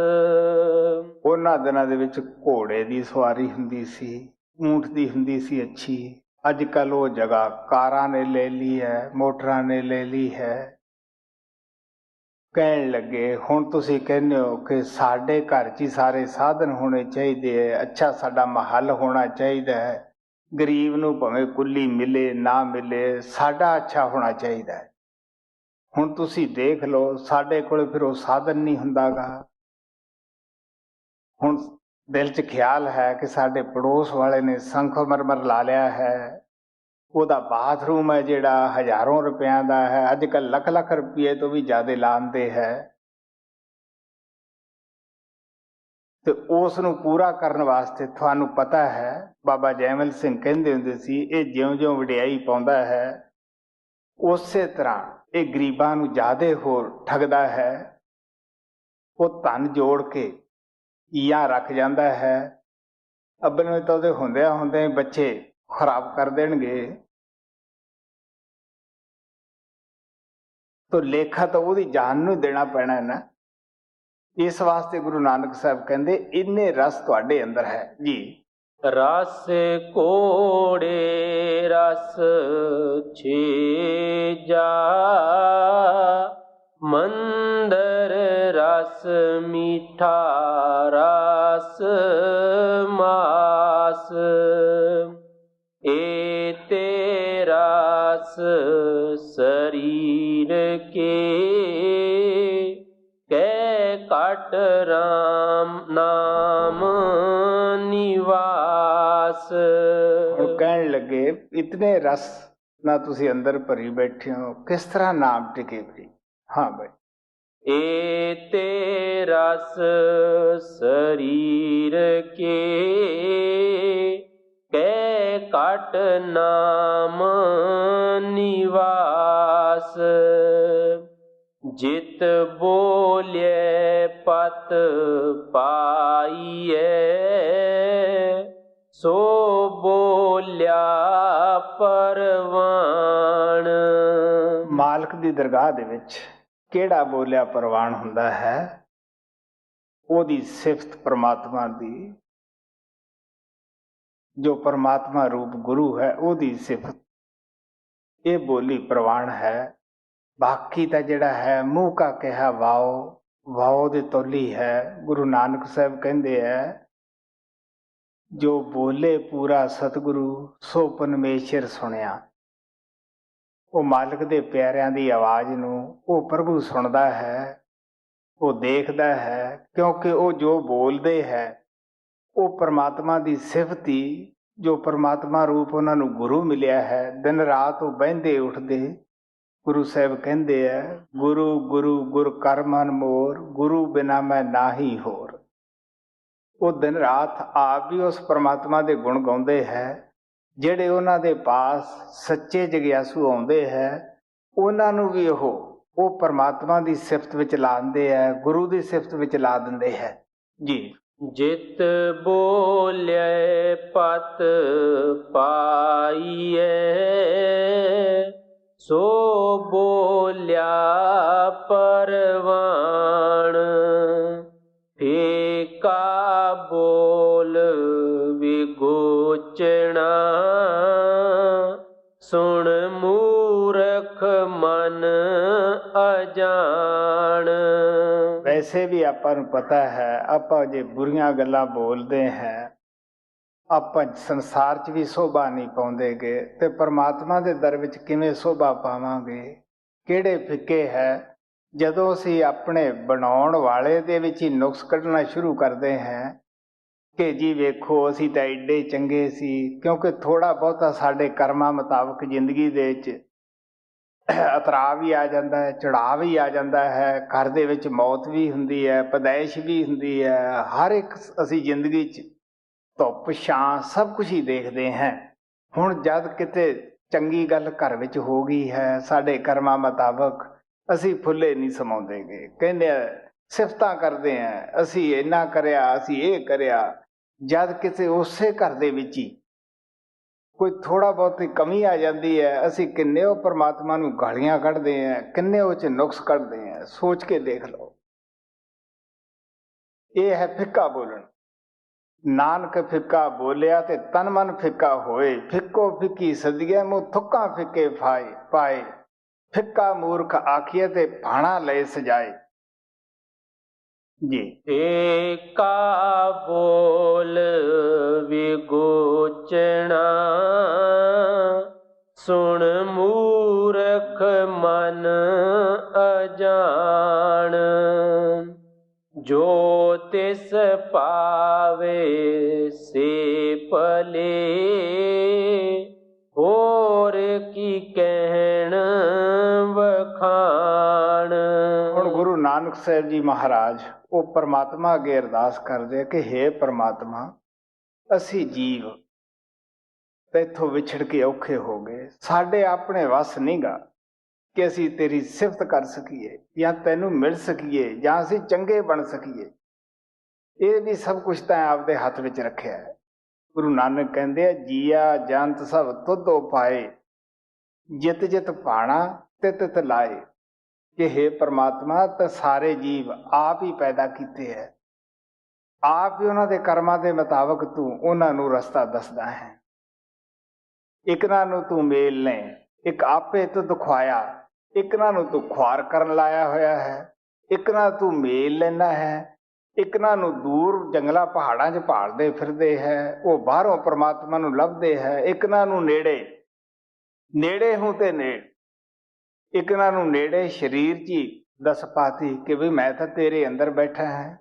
ਉਹਨਾਂ ਦਿਨਾਂ ਦੇ ਵਿੱਚ ਘੋੜੇ ਦੀ ਸਵਾਰੀ ਹੁੰਦੀ ਸੀ, ਊਂਠ ਦੀ ਹੁੰਦੀ ਸੀ ਅੱਛੀ। ਅੱਜ ਕੱਲ੍ਹ ਉਹ ਜਗ੍ਹਾ ਕਾਰਾਂ ਨੇ ਲੈ ਲਈ ਹੈ, ਮੋਟਰਾਂ ਨੇ ਲੈ ਲਈ ਹੈ। ਕਹਿਣ ਲੱਗੇ ਹੁਣ ਤੁਸੀਂ ਕਹਿੰਦੇ ਹੋ ਕਿ ਸਾਡੇ ਘਰ 'ਚ ਹੀ ਸਾਰੇ ਸਾਧਨ ਹੋਣੇ ਚਾਹੀਦੇ ਹੈ, ਅੱਛਾ ਸਾਡਾ ਮਹੱਲ ਹੋਣਾ ਚਾਹੀਦਾ ਹੈ, ਗਰੀਬ ਨੂੰ ਭਾਵੇਂ ਕੁੱਲੀ ਮਿਲੇ ਨਾ ਮਿਲੇ, ਸਾਡਾ ਅੱਛਾ ਹੋਣਾ ਚਾਹੀਦਾ ਹੈ। ਹੁਣ ਤੁਸੀਂ ਦੇਖ ਲਓ ਸਾਡੇ ਕੋਲ ਫਿਰ ਉਹ ਸਾਧਨ ਨਹੀਂ ਹੁੰਦਾ ਗਾ। ਹੁਣ ਦਿਲ 'ਚ ਖਿਆਲ ਹੈ ਕਿ ਸਾਡੇ ਪੜੋਸ ਵਾਲੇ ਨੇ ਸੰਗਮਰਮਰ ਲਾ ਲਿਆ ਹੈ, ਉਹਦਾ ਬਾਥਰੂਮ ਹੈ ਜਿਹੜਾ ਹਜ਼ਾਰਾਂ ਰੁਪਇਆਂ ਦਾ ਹੈ, ਅੱਜ ਕੱਲ੍ਹ ਲੱਖ ਲੱਖ ਰੁਪਏ ਤੋਂ ਵੀ ਜ਼ਿਆਦਾ ਲਾਉਂਦੇ ਹੈ। ਤੇ ਉਸ ਨੂੰ ਪੂਰਾ ਕਰਨ ਵਾਸਤੇ ਤੁਹਾਨੂੰ ਪਤਾ ਹੈ ਬਾਬਾ ਜੈਮਲ ਸਿੰਘ ਕਹਿੰਦੇ ਹੁੰਦੇ ਸੀ, ਇਹ ਜਿਉਂ-ਜਿਉਂ ਵਡਿਆਈ ਪਾਉਂਦਾ ਹੈ ਉਸੇ ਤਰ੍ਹਾਂ ਇਹ ਗਰੀਬਾਂ ਨੂੰ ਜ਼ਿਆਦਾ ਹੋਰ ਠੱਗਦਾ ਹੈ। ਉਹ ਧਨ ਜੋੜ ਕੇ ਈਆਂ ਰੱਖ ਜਾਂਦਾ ਹੈ, ਅੱਬਲ ਨੂੰ ਤਾਂ ਉਹਦੇ ਹੁੰਦਿਆਂ ਹੁੰਦਿਆਂ ਬੱਚੇ ਖਰਾਬ ਕਰ ਦੇਣਗੇ। ਤੋ ਲੇਖਾ ਤਾਂ ਉਹਦੀ ਜਾਨ ਨੂੰ ਦੇਣਾ ਪੈਣਾ ਹੈ ਨਾ। ਇਸ ਵਾਸਤੇ ਗੁਰੂ ਨਾਨਕ ਸਾਹਿਬ ਕਹਿੰਦੇ ਇੰਨੇ ਰਸ ਤੁਹਾਡੇ ਅੰਦਰ ਹੈ ਜੀ। ਰਸ ਕੋੜੇ ਰਸ ਛੇਜਾ, ਮੰਦਰ ਰਸ ਮੀਠਾ ਰਸ ਮਾਸ। ਏ ਤੇ ਰਸ ਸਰੀਰ ਕੇ, ਕੈ ਕਟ ਰਾਮ ਨਾਮ ਨਿਵਾਸ। ਹੁਣ ਕਹਿਣ ਲੱਗੇ ਇਤਨੇ ਰਸ ਨਾ ਤੁਸੀਂ ਅੰਦਰ ਭਰੀ ਬੈਠੇ ਹੋ, ਕਿਸ ਤਰ੍ਹਾਂ ਨਾਮ ਟਿਕੇ ਬਈ। ਹਾਂ ਬਈ। ਏ ਤੇ ਰਸ ਸਰੀਰ ਕੇ, ਕੈ ਕਟ ਨਾਮ ਨਿਵਾਸ। ਜਿਤ ਬੋਲੇ ਪਤ ਪਾਈਐ, ਸੋ ਬੋਲਿਆ ਪਰਵਾਣ। ਮਾਲਕ ਦੀ ਦਰਗਾਹ ਦੇ ਵਿੱਚ ਕਿਹੜਾ ਬੋਲਿਆ ਪ੍ਰਵਾਨ ਹੁੰਦਾ ਹੈ? ਉਹਦੀ ਸਿਫਤ ਪਰਮਾਤਮਾ ਦੀ, ਜੋ ਪਰਮਾਤਮਾ ਰੂਪ ਗੁਰੂ ਹੈ ਉਹਦੀ ਸਿਫਤ, ਇਹ ਬੋਲੀ ਪ੍ਰਵਾਨ ਹੈ। ਬਾਕੀ ਤਾਂ ਜਿਹੜਾ ਹੈ ਮੂੰਹ ਕਾ ਕਿਹਾ ਵਾਓ, ਵਾਓ ਦੀ ਤੋਲੀ ਹੈ। ਗੁਰੂ ਨਾਨਕ ਸਾਹਿਬ ਕਹਿੰਦੇ ਹੈ, ਜੋ ਬੋਲੇ ਪੂਰਾ ਸਤਿਗੁਰੂ ਸੋ ਪਰਮੇਸ਼ਰ ਸੁਣਿਆ। ਉਹ ਮਾਲਕ ਦੇ ਪਿਆਰਿਆਂ ਦੀ ਆਵਾਜ਼ ਨੂੰ ਉਹ ਪ੍ਰਭੂ ਸੁਣਦਾ ਹੈ, ਉਹ ਦੇਖਦਾ ਹੈ, ਕਿਉਂਕਿ ਉਹ ਜੋ ਬੋਲਦੇ ਹੈ ਉਹ ਪਰਮਾਤਮਾ ਦੀ ਸਿਫਤ ਹੀ, ਜੋ ਪਰਮਾਤਮਾ ਰੂਪ ਉਹਨਾਂ ਨੂੰ ਗੁਰੂ ਮਿਲਿਆ ਹੈ। ਦਿਨ ਰਾਤ ਉਹ ਬਹਿੰਦੇ ਉੱਠਦੇ, ਗੁਰੂ ਸਾਹਿਬ ਕਹਿੰਦੇ ਹੈ, ਗੁਰੂ ਗੁਰੂ ਗੁਰ ਕਰ ਮਨ ਮੋਰ, ਗੁਰੂ ਬਿਨਾ ਮੈਂ ਨਾਹੀ ਹੋਰ। ਉਹ ਦਿਨ ਰਾਤ ਆਪ ਵੀ ਉਸ ਪਰਮਾਤਮਾ ਦੇ ਗੁਣ ਗਾਉਂਦੇ ਹੈ। ਜਿਹੜੇ ਉਹਨਾਂ ਦੇ ਪਾਸ ਸੱਚੇ ਜਗਿਆਸੂ ਆਉਂਦੇ ਹੈ, ਉਹਨਾਂ ਨੂੰ ਵੀ ਉਹ ਪਰਮਾਤਮਾ ਦੀ ਸਿਫਤ ਵਿੱਚ ਲਾ ਦਿੰਦੇ ਹੈ, ਗੁਰੂ ਦੀ ਸਿਫਤ ਵਿੱਚ ਲਾ ਦਿੰਦੇ ਹੈ ਜੀ। ਜਿਤ ਬੋਲੇ ਪਤ ਪਾਈਐ, ਸੋ ਬੋਲਿਆ ਪਰਵਾਣ। ਫੇਕਾ ਬੋਲ ਵਿਗੋਚਣਾ, ਸੁਣ ਮੂਰਖ ਮਨ ਅਜਾਣ। ਵੈਸੇ ਵੀ ਆਪਾਂ ਨੂੰ ਪਤਾ ਹੈ, ਆਪਾਂ ਜੇ ਬੁਰੀਆਂ ਗੱਲਾਂ ਬੋਲਦੇ ਹਾਂ, ਆਪਾਂ ਸੰਸਾਰ 'ਚ ਵੀ ਸ਼ੋਭਾ ਨਹੀਂ ਪਾਉਂਦੇਗੇ, ਤੇ ਪਰਮਾਤਮਾ ਦੇ ਦਰ ਵਿੱਚ ਕਿਵੇਂ ਸ਼ੋਭਾ ਪਾਵਾਂਗੇ? ਕਿਹੜੇ ਫਿੱਕੇ ਹੈ। ਜਦੋਂ ਅਸੀਂ ਆਪਣੇ ਬਣਾਉਣ ਵਾਲੇ ਦੇ ਵਿੱਚ ਹੀ ਨੁਕਸ ਕੱਢਣਾ ਸ਼ੁਰੂ ਕਰਦੇ ਹਾਂ ਕਿ ਜੀ ਵੇਖੋ ਅਸੀਂ ਤਾਂ ਐਡੇ ਚੰਗੇ ਸੀ, ਕਿਉਂਕਿ ਥੋੜ੍ਹਾ ਬਹੁਤਾ ਸਾਡੇ ਕਰਮਾਂ ਮੁਤਾਬਕ ਜ਼ਿੰਦਗੀ ਦੇ ਵਿੱਚ ਉਤਰਾਅ ਵੀ ਆ ਜਾਂਦਾ ਹੈ, ਚੜ੍ਹਾਅ ਵੀ ਆ ਜਾਂਦਾ ਹੈ, ਘਰ ਦੇ ਵਿੱਚ ਮੌਤ ਵੀ ਹੁੰਦੀ ਹੈ, ਪੈਦਾਇਸ਼ ਵੀ ਹੁੰਦੀ ਹੈ। ਹਰ ਇੱਕ ਅਸੀਂ ਜ਼ਿੰਦਗੀ 'ਚ ਧੁੱਪ ਛਾਂ ਸਭ ਕੁਝ ਹੀ ਦੇਖਦੇ ਹਾਂ। ਹੁਣ ਜਦ ਕਿਤੇ ਚੰਗੀ ਗੱਲ ਘਰ ਵਿੱਚ ਹੋ ਗਈ ਹੈ, ਸਾਡੇ ਕਰਮਾਂ ਮੁਤਾਬਕ ਅਸੀਂ ਫੁੱਲੇ ਨਹੀਂ ਸਮਾਉਂਦੇਗੇ, ਕਹਿੰਦੇ ਸਿਫਤਾਂ ਕਰਦੇ ਹਾਂ, ਅਸੀਂ ਇੰਨਾ ਕਰਿਆ, ਅਸੀਂ ਇਹ ਕਰਿਆ। ਜਦ ਕਿਸੇ ਉਸੇ ਘਰ ਦੇ ਵਿੱਚ ਹੀ ਕੋਈ ਥੋੜ੍ਹਾ ਬਹੁਤੀ ਕਮੀ ਆ ਜਾਂਦੀ ਹੈ, ਅਸੀਂ ਕਿੰਨੇ ਉਹ ਪਰਮਾਤਮਾ ਨੂੰ ਗਾਲੀਆਂ ਕੱਢਦੇ ਹਾਂ, ਕਿੰਨੇ ਉਹ 'ਚ ਨੁਕਸ ਕੱਢਦੇ ਹਾਂ। ਸੋਚ ਕੇ ਦੇਖ ਲਓ। ਇਹ ਹੈ ਫਿੱਕਾ ਬੋਲਣ। ਨਾਨਕ ਫਿੱਕਾ ਬੋਲਿਆ ਤੇ ਤਨ ਮਨ ਫਿੱਕਾ ਹੋਏ, ਫਿੱਕੋ ਫਿੱਕੀ ਸਦੀਏ ਮੂੰਹ ਥੁੱਕਾਂ ਫਿੱਕੇ ਪਾਏ, ਫਿੱਕਾ ਮੂਰਖ ਆਖੀਏ ਤੇ ਭਾਣਾ ਲਏ ਸਜਾਏ। ਜੀ ਏਕਾ ਬੋਲ ਵਿਗੋਚਣਾ, ਸੁਣ ਮੂਰਖ ਮਨ ਅਜਾਣ, ਜੋ ਤਿਸ ਪਾਵੇ ਸੇ ਭਲੇ, ਹੋਰ ਕੀ ਕਹਿਣ ਵਖਾਣ। ਹੁਣ ਗੁਰੂ ਨਾਨਕ ਸਾਹਿਬ ਜੀ ਮਹਾਰਾਜ ਉਹ ਪਰਮਾਤਮਾ ਅੱਗੇ ਅਰਦਾਸ ਕਰਦੇ ਕਿ ਹੇ ਪਰਮਾਤਮਾ, ਅਸੀਂ ਜੀਵ ਤੈਥੋਂ ਵਿਛੜ ਕੇ ਔਖੇ ਹੋ ਗਏ, ਸਾਡੇ ਆਪਣੇ ਵੱਸ ਨਹੀਂਗਾ ਕਿ ਅਸੀਂ ਤੇਰੀ ਸਿਫਤ ਕਰ ਸਕੀਏ ਜਾਂ ਤੈਨੂੰ ਮਿਲ ਸਕੀਏ ਜਾਂ ਅਸੀਂ ਚੰਗੇ ਬਣ ਸਕੀਏ। ਇਹ ਵੀ ਸਭ ਕੁਝ ਤਾਂ ਆਪਦੇ ਹੱਥ ਵਿੱਚ ਰੱਖਿਆ ਹੈ। ਗੁਰੂ ਨਾਨਕ ਕਹਿੰਦੇ ਆ, ਜੀਆ ਜੰਤ ਸਭ ਤੁਧੋ ਪਾਏ, ਜਿਤ ਜਿਤ ਭਾਣਾ ਤਿਤ ਤਿਤ ਲਾਏ। ਕਿ ਹੇ ਪਰਮਾਤਮਾ, ਤਾਂ ਸਾਰੇ ਜੀਵ ਆਪ ਹੀ ਪੈਦਾ ਕੀਤੇ ਹੈ, ਆਪ ਹੀ ਉਹਨਾਂ ਦੇ ਕਰਮਾਂ ਦੇ ਮੁਤਾਬਕ ਤੂੰ ਉਹਨਾਂ ਨੂੰ ਰਸਤਾ ਦੱਸਦਾ ਹੈ। ਇਕਨਾਂ ਨੂੰ ਤੂੰ ਮੇਲ ਨੇ, ਇੱਕ ਆਪੇ ਤੂੰ ਦਿਖਾਇਆ, ਇਕਨਾਂ ਨੂੰ ਤੂੰ ਖੁਆਰ ਕਰਨ ਲਾਇਆ ਹੋਇਆ ਹੈ, ਇਕਨਾਂ ਤੂੰ ਮੇਲ ਲੈਣਾ ਹੈ, ਇਕਨਾਂ ਨੂੰ ਦੂਰ ਜੰਗਲਾਂ ਪਹਾੜਾਂ 'ਚ ਭਾਲਦੇ ਫਿਰਦੇ ਹੈ, ਉਹ ਬਾਹਰੋਂ ਪਰਮਾਤਮਾ ਨੂੰ ਲੱਭਦੇ ਹੈ। ਇਕਨਾਂ ਨੂੰ ਨੇੜੇ ਹੂੰ ਤੇ ਨੇੜ, ਇਕਨਾਂ ਨੂੰ ਨੇੜੇ ਸਰੀਰ 'ਚ ਹੀ ਦਸ ਪਾਤੀ ਕਿ ਵੀ ਮੈਂ ਤਾਂ ਤੇਰੇ ਅੰਦਰ ਬੈਠਾ ਹੈ।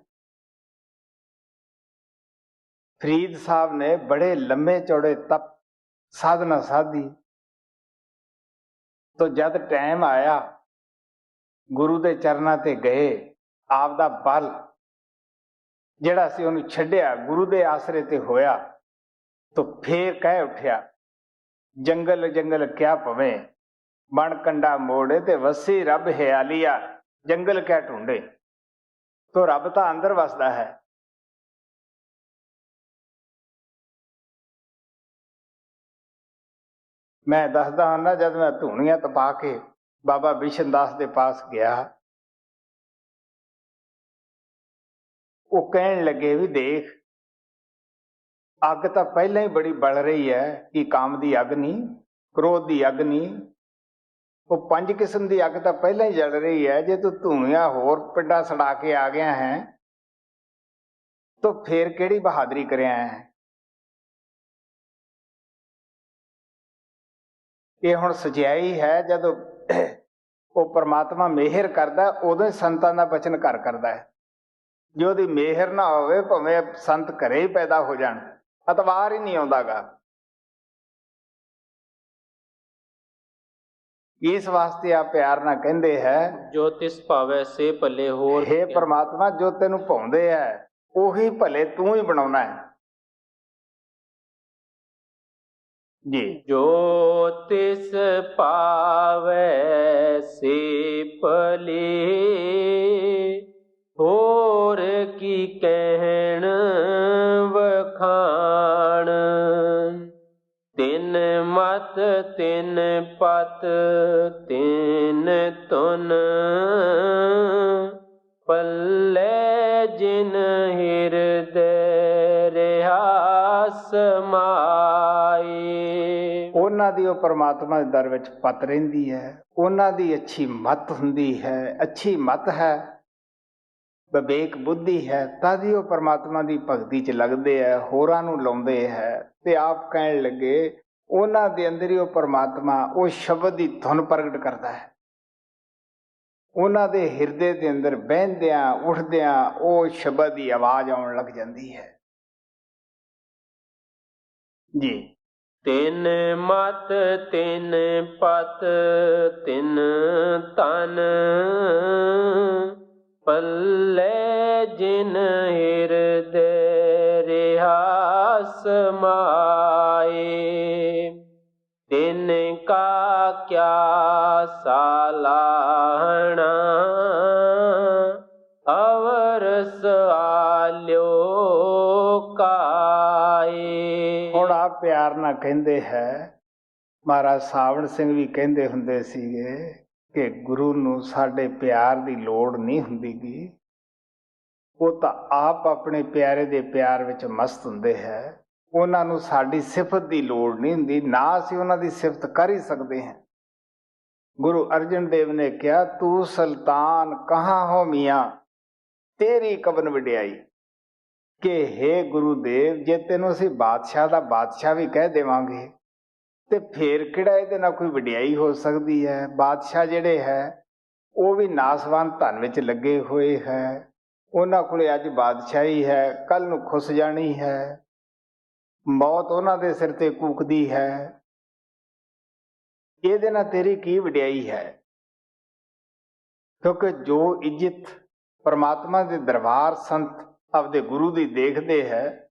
ਫਰੀਦ ਸਾਹਿਬ ਨੇ ਬੜੇ ਲੰਮੇ ਚੌੜੇ ਤਪ ਸਾਧਨਾ ਸਾਧੀ, ਤੋ ਜਦ ਟਾਈਮ ਆਇਆ ਗੁਰੂ ਦੇ ਚਰਨਾਂ ਤੇ ਗਏ, ਆਪਦਾ ਬਲ ਜਿਹੜਾ ਸੀ ਉਹਨੂੰ ਛੱਡਿਆ, ਗੁਰੂ ਦੇ ਆਸਰੇ ਤੇ ਹੋਇਆ, ਤੋ ਫੇਰ ਕਹਿ ਉੱਠਿਆ, ਜੰਗਲ ਜੰਗਲ ਕਿਆ ਪਵੇ, ਬਣ ਕੰਡਾ ਮੋੜੇ ਤੇ ਵਸੀ ਰੱਬ ਹਿਆਲੀਆ, ਜੰਗਲ ਕਿਆ ਢੂੰਡੇ। ਤੋ ਰੱਬ ਤਾਂ ਅੰਦਰ ਵਸਦਾ ਹੈ। ਮੈਂ ਦੱਸਦਾ ਹੁੰਦਾ, ਜਦ ਮੈਂ ਧੂਣੀਆਂ ਤਪਾ ਕੇ ਬਾਬਾ ਬਿਸ਼ਨ ਦਾਸ ਦੇ ਪਾਸ ਗਿਆ, ਉਹ ਕਹਿਣ ਲੱਗੇ ਵੀ ਦੇਖ, ਅੱਗ ਤਾਂ ਪਹਿਲਾਂ ਹੀ ਬੜੀ ਬਲ ਰਹੀ ਹੈ, ਕਿ ਕਾਮ ਦੀ ਅੱਗ ਨਹੀਂ, ਕ੍ਰੋਧ ਦੀ ਅੱਗ ਨਹੀਂ, ਉਹ 5 ਕਿਸਮ ਦੀ ਅੱਗ ਤਾਂ ਪਹਿਲਾਂ ਹੀ ਜਲ ਰਹੀ ਹੈ। ਜੇ ਤੂੰ ਧੂਣੀਆਂ ਹੋਰ ਪਿੰਡਾਂ ਸੜਾ ਕੇ ਆ ਗਿਆ ਹੈ, ਤਾਂ ਫੇਰ ਕਿਹੜੀ ਬਹਾਦਰੀ ਕਰਿਆ ਹੈ? ਇਹ ਹੁਣ ਸਚਾਈ ਹੈ। ਜਦੋਂ ਉਹ ਪਰਮਾਤਮਾ ਮਿਹਰ ਕਰਦਾ, ਉਦੋਂ ਹੀ ਸੰਤਾਂ ਦਾ ਬਚਨ ਘਰ ਕਰਦਾ ਹੈ। ਜੇ ਉਹਦੀ ਮਿਹਰ ਨਾ ਹੋਵੇ, ਭਾਵੇਂ ਸੰਤ ਘਰੇ ਹੀ ਪੈਦਾ ਹੋ ਜਾਣ, ਅਤਵਾਰ ਹੀ ਨਹੀਂ ਆਉਂਦਾਗਾ। ਇਸ ਵਾਸਤੇ ਆ ਪਿਆਰ ਨਾਲ ਕਹਿੰਦੇ ਹੈ, ਜੋ ਤਿਸ ਭਾਵੈ ਸੇ ਭਲੇ, ਹੋਰ ਹੇ ਪਰਮਾਤਮਾ, ਜੋ ਤੈਨੂੰ ਭਾਉਂਦੇ ਹੈ ਉਹੀ ਭਲੇ ਤੂੰ ਹੀ ਬਣਾਉਣਾ ਹੈ। ਜੀ ਜੋ ਤਿਸ ਪਾਵੈ ਸੇ ਭਲੇ, ਹੋਰ ਕੀ ਕਹਿਣ ਵਖਾਣ। ਤਿਨ ਮਤ ਤਿਨ ਪਤ ਤਿਨ ਤੁਨ, ਪੱਲੇ ਜਿਨ ਹਿਰਦੈ ਰਹਾ ਸਮਾਏ। ਉਹਨਾਂ ਦੀ ਉਹ ਪਰਮਾਤਮਾ ਦੇ ਦਰ ਵਿੱਚ ਪਤ ਰਹਿੰਦੀ ਹੈ, ਉਹਨਾਂ ਦੀ ਅੱਛੀ ਮਤ ਹੁੰਦੀ ਹੈ। ਅੱਛੀ ਮਤ ਹੈ, ਵਿਵੇਕ ਬੁੱਧੀ ਹੈ, ਤਦ ਹੀ ਉਹ ਪਰਮਾਤਮਾ ਦੀ ਭਗਤੀ 'ਚ ਲੱਗਦੇ ਹੈ, ਹੋਰਾਂ ਨੂੰ ਲਾਉਂਦੇ ਹੈ। ਤੇ ਆਪ ਕਹਿਣ ਲੱਗੇ ਉਹਨਾਂ ਦੇ ਅੰਦਰ ਹੀ ਉਹ ਪਰਮਾਤਮਾ ਉਹ ਸ਼ਬਦ ਦੀ ਧੁਨ ਪ੍ਰਗਟ ਕਰਦਾ ਹੈ। ਉਹਨਾਂ ਦੇ ਹਿਰਦੇ ਦੇ ਅੰਦਰ ਬਹਿੰਦਿਆਂ ਉੱਠਦਿਆਂ ਉਹ ਸ਼ਬਦ ਦੀ ਆਵਾਜ਼ ਆਉਣ ਲੱਗ ਜਾਂਦੀ ਹੈ ਜੀ। ਤਿਨ ਮਤ ਤਿਨ ਪਤ ਤਿਨ ਤਨ, ਪੱਲੇ ਜਿਨ ਹਿਰਦੇ ਰਿਹਾ ਸਮਾਏ, ਤਿਨ ਕਾ ਕਿਆ ਸਾਲਾਹਣਾ, ਅਵਰ ਸਆਲਿਓ ਕਾਏ। ਹੁਣ ਆਪ ਪਿਆਰ ਨਾਲ ਕਹਿੰਦੇ ਹੈ, ਮਹਾਰਾਜ ਸਾਵਣ ਸਿੰਘ ਵੀ ਕਹਿੰਦੇ ਹੁੰਦੇ ਸੀਗੇ ਕਿ ਗੁਰੂ ਨੂੰ ਸਾਡੇ ਪਿਆਰ ਦੀ ਲੋੜ ਨਹੀਂ ਹੁੰਦੀ ਗੀ, ਉਹ ਤਾਂ ਆਪ ਆਪਣੇ ਪਿਆਰੇ ਦੇ ਪਿਆਰ ਵਿੱਚ ਮਸਤ ਹੁੰਦੇ ਹੈ। ਉਹਨਾਂ ਨੂੰ ਸਾਡੀ ਸਿਫਤ ਦੀ ਲੋੜ ਨਹੀਂ ਹੁੰਦੀ, ਨਾ ਅਸੀਂ ਉਹਨਾਂ ਦੀ ਸਿਫਤ ਕਰ ਹੀ ਸਕਦੇ ਹਾਂ। ਗੁਰੂ ਅਰਜਨ ਦੇਵ ਨੇ ਕਿਹਾ, ਤੂੰ ਸੁਲਤਾਨ ਕਹਾਂ ਹੋ ਮੀਆਂ, ਤੇਰੀ ਕਬਨ ਵਡਿਆਈ। ਕਿ ਹੇ ਗੁਰੂ ਦੇਵ, ਜੇ ਤੈਨੂੰ ਅਸੀਂ ਬਾਦਸ਼ਾਹ ਦਾ ਬਾਦਸ਼ਾਹ ਵੀ ਕਹਿ ਦੇਵਾਂਗੇ ਤੇ ਫੇਰ ਕਿਹੜਾ ਇਹਦੇ ਨਾਲ ਕੋਈ ਵਡਿਆਈ ਹੋ ਸਕਦੀ ਹੈ। ਬਾਦਸ਼ਾਹ ਜਿਹੜੇ ਹੈ ਉਹ ਵੀ ਨਾਸਵਾਨ ਧਨ ਵਿੱਚ ਲੱਗੇ ਹੋਏ ਹੈ, ਉਹਨਾਂ ਕੋਲੇ ਅੱਜ ਬਾਦਸ਼ਾਹੀ ਹੈ, ਕੱਲ ਨੂੰ ਖੁੱਸ ਜਾਣੀ ਹੈ, ਮੌਤ ਉਹਨਾਂ ਦੇ ਸਿਰ ਤੇ ਕੂਕਦੀ ਹੈ। ਇਹਦੇ ਨਾਲ ਤੇਰੀ ਕੀ ਵਡਿਆਈ ਹੈ? ਕਿਉਂਕਿ ਜੋ ਇੱਜ਼ਤ ਪਰਮਾਤਮਾ ਦੇ ਦਰਬਾਰ ਸੰਤ ਆਪਦੇ ਗੁਰੂ ਦੀ ਦੇਖਦੇ ਹੈ,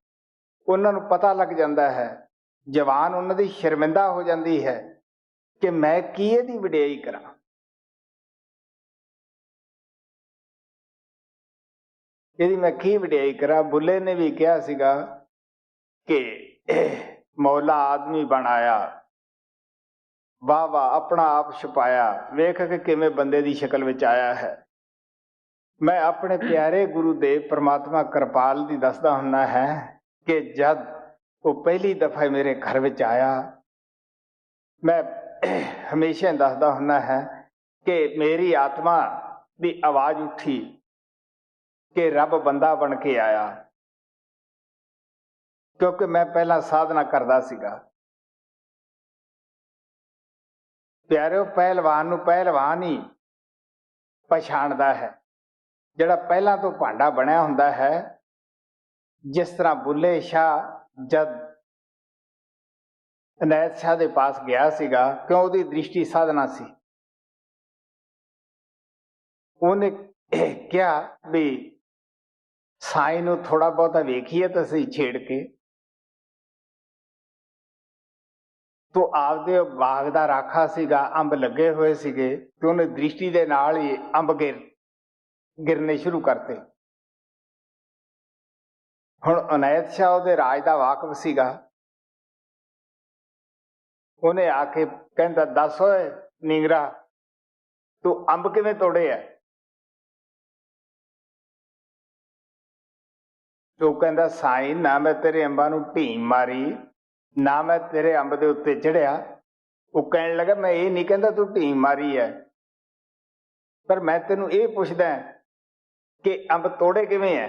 ਉਹਨਾਂ ਨੂੰ ਪਤਾ ਲੱਗ ਜਾਂਦਾ ਹੈ, ਜਵਾਨ ਉਹਨਾਂ ਦੀ ਸ਼ਰਮਿੰਦਾ ਹੋ ਜਾਂਦੀ ਹੈ ਕਿ ਮੈਂ ਕੀ ਇਹਦੀ ਵਡਿਆਈ ਕਰਾਂ। ਇਹਦੀ ਮੈਂ ਕੀ ਵਡਿਆਈ ਕਰਾਂ। ਬੁੱਲੇ ਨੇ ਵੀ ਕਿਹਾ ਸੀਗਾ ਕਿ ਮੌਲਾ ਆਦਮੀ ਬਣਾਇਆ, ਵਾਹ ਵਾਹ ਆਪਣਾ ਆਪ ਛੁਪਾਇਆ, ਵੇਖ ਕੇ ਕਿਵੇਂ ਬੰਦੇ ਦੀ ਸ਼ਕਲ ਵਿੱਚ ਆਇਆ ਹੈ। ਮੈਂ ਆਪਣੇ ਪਿਆਰੇ ਗੁਰੂ ਦੇਵ ਪਰਮਾਤਮਾ ਕਿਰਪਾਲ ਦੀ ਦੱਸਦਾ ਹੁੰਦਾ ਹੈ ਕਿ ਜਦ ਉਹ ਪਹਿਲੀ ਦਫਾ ਮੇਰੇ ਘਰ ਵਿੱਚ ਆਇਆ, ਮੈਂ ਹਮੇਸ਼ਾ ਦੱਸਦਾ ਹੁੰਦਾ ਹੈ ਕਿ ਮੇਰੀ ਆਤਮਾ ਦੀ ਆਵਾਜ਼ ਉੱਠੀ ਕਿ ਰੱਬ ਬੰਦਾ ਬਣ ਕੇ ਆਇਆ। ਕਿਉਂਕਿ ਮੈਂ ਪਹਿਲਾਂ ਸਾਧਨਾ ਕਰਦਾ ਸੀਗਾ। ਪਿਆਰਿਓ, ਪਹਿਲਵਾਨ ਨੂੰ ਪਹਿਲਵਾਨ ਹੀ ਪਛਾਣਦਾ ਹੈ, ਜਿਹੜਾ ਪਹਿਲਾਂ ਤੋਂ ਭਾਂਡਾ ਬਣਿਆ ਹੁੰਦਾ ਹੈ। ਜਿਸ ਤਰ੍ਹਾਂ ਬੁੱਲੇ ਸ਼ਾਹ ਜਦ ਅਨੈਤ ਸ਼ਾਹ ਦੇ ਪਾਸ ਗਿਆ ਸੀਗਾ, ਕਿਉਂ ਉਹਦੀ ਦ੍ਰਿਸ਼ਟੀ ਸਾਧਨਾ ਸੀ, ਉਹਨੇ ਕਿਹਾ ਵੀ ਸਾਈਂ ਨੂੰ ਥੋੜਾ ਬਹੁਤਾ ਵੇਖੀਏ ਤਾਂ ਅਸੀਂ ਛੇੜ ਕੇ। ਤੋ ਆਪਦੇ ਬਾਗ ਦਾ ਰਾਖਾ ਸੀਗਾ, ਅੰਬ ਲੱਗੇ ਹੋਏ ਸੀਗੇ, ਤੇ ਉਹਨੇ ਦ੍ਰਿਸ਼ਟੀ ਦੇ ਨਾਲ ਹੀ ਅੰਬ ਗਿਰਨੇ ਸ਼ੁਰੂ ਕਰਤੇ। ਹੁਣ ਅਨੈਤ ਸ਼ਾਹ ਉਹਦੇ ਰਾਜ ਦਾ ਵਾਕਫ ਸੀਗਾ। ਉਹਨੇ ਆ ਕੇ ਕਹਿੰਦਾ, ਦੱਸ ਓਏ ਨੀਂਗਰਾ, ਤੂੰ ਅੰਬ ਕਿਵੇਂ ਤੋੜੇ ਐ? ਉਹ ਕਹਿੰਦਾ, ਸਾਈਂ ਨਾ ਮੈਂ ਤੇਰੇ ਅੰਬਾਂ ਨੂੰ ਢੀਮ ਮਾਰੀ, ਨਾ ਮੈਂ ਤੇਰੇ ਅੰਬ ਦੇ ਉੱਤੇ ਚੜਿਆ। ਉਹ ਕਹਿਣ ਲੱਗਾ, ਮੈਂ ਇਹ ਨਹੀਂ ਕਹਿੰਦਾ ਤੂੰ ਢੀਮ ਮਾਰੀ ਹੈ, ਪਰ ਮੈਂ ਤੈਨੂੰ ਇਹ ਪੁੱਛਦਾ ਕਿ ਅੰਬ ਤੋੜੇ ਕਿਵੇਂ ਐ?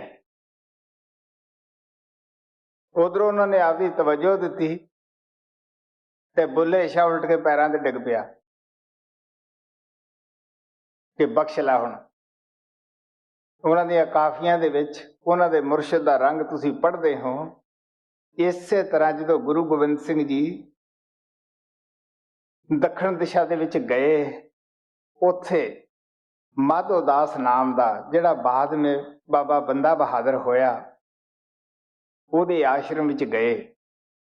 ਉਧਰੋਂ ਉਹਨਾਂ ਨੇ ਆਪਦੀ ਤਵੱਜੋ ਦਿੱਤੀ ਤੇ ਬੁੱਲੇ ਸ਼ਾਹ ਉਲਟ ਕੇ ਪੈਰਾਂ ਤੇ ਡਿੱਗ ਪਿਆ ਕਿ ਬਖਸ਼ ਲੈ। ਹੁਣ ਉਹਨਾਂ ਦੀਆਂ ਕਾਫੀਆਂ ਦੇ ਵਿੱਚ ਉਹਨਾਂ ਦੇ ਮੁਰਸ਼ਿਦ ਦਾ ਰੰਗ ਤੁਸੀਂ ਪੜ੍ਹਦੇ ਹੋ। ਇਸੇ ਤਰ੍ਹਾਂ ਜਦੋਂ ਗੁਰੂ ਗੋਬਿੰਦ ਸਿੰਘ ਜੀ ਦੱਖਣ ਦਿਸ਼ਾ ਦੇ ਵਿੱਚ ਗਏ, ਉੱਥੇ ਮਾਧੋ ਦਾਸ ਨਾਮ ਦਾ ਜਿਹੜਾ ਬਾਅਦ ਵਿੱਚ ਬਾਬਾ ਬੰਦਾ ਬਹਾਦਰ ਹੋਇਆ, ਉਹਦੇ ਆਸ਼ਰਮ ਵਿੱਚ ਗਏ।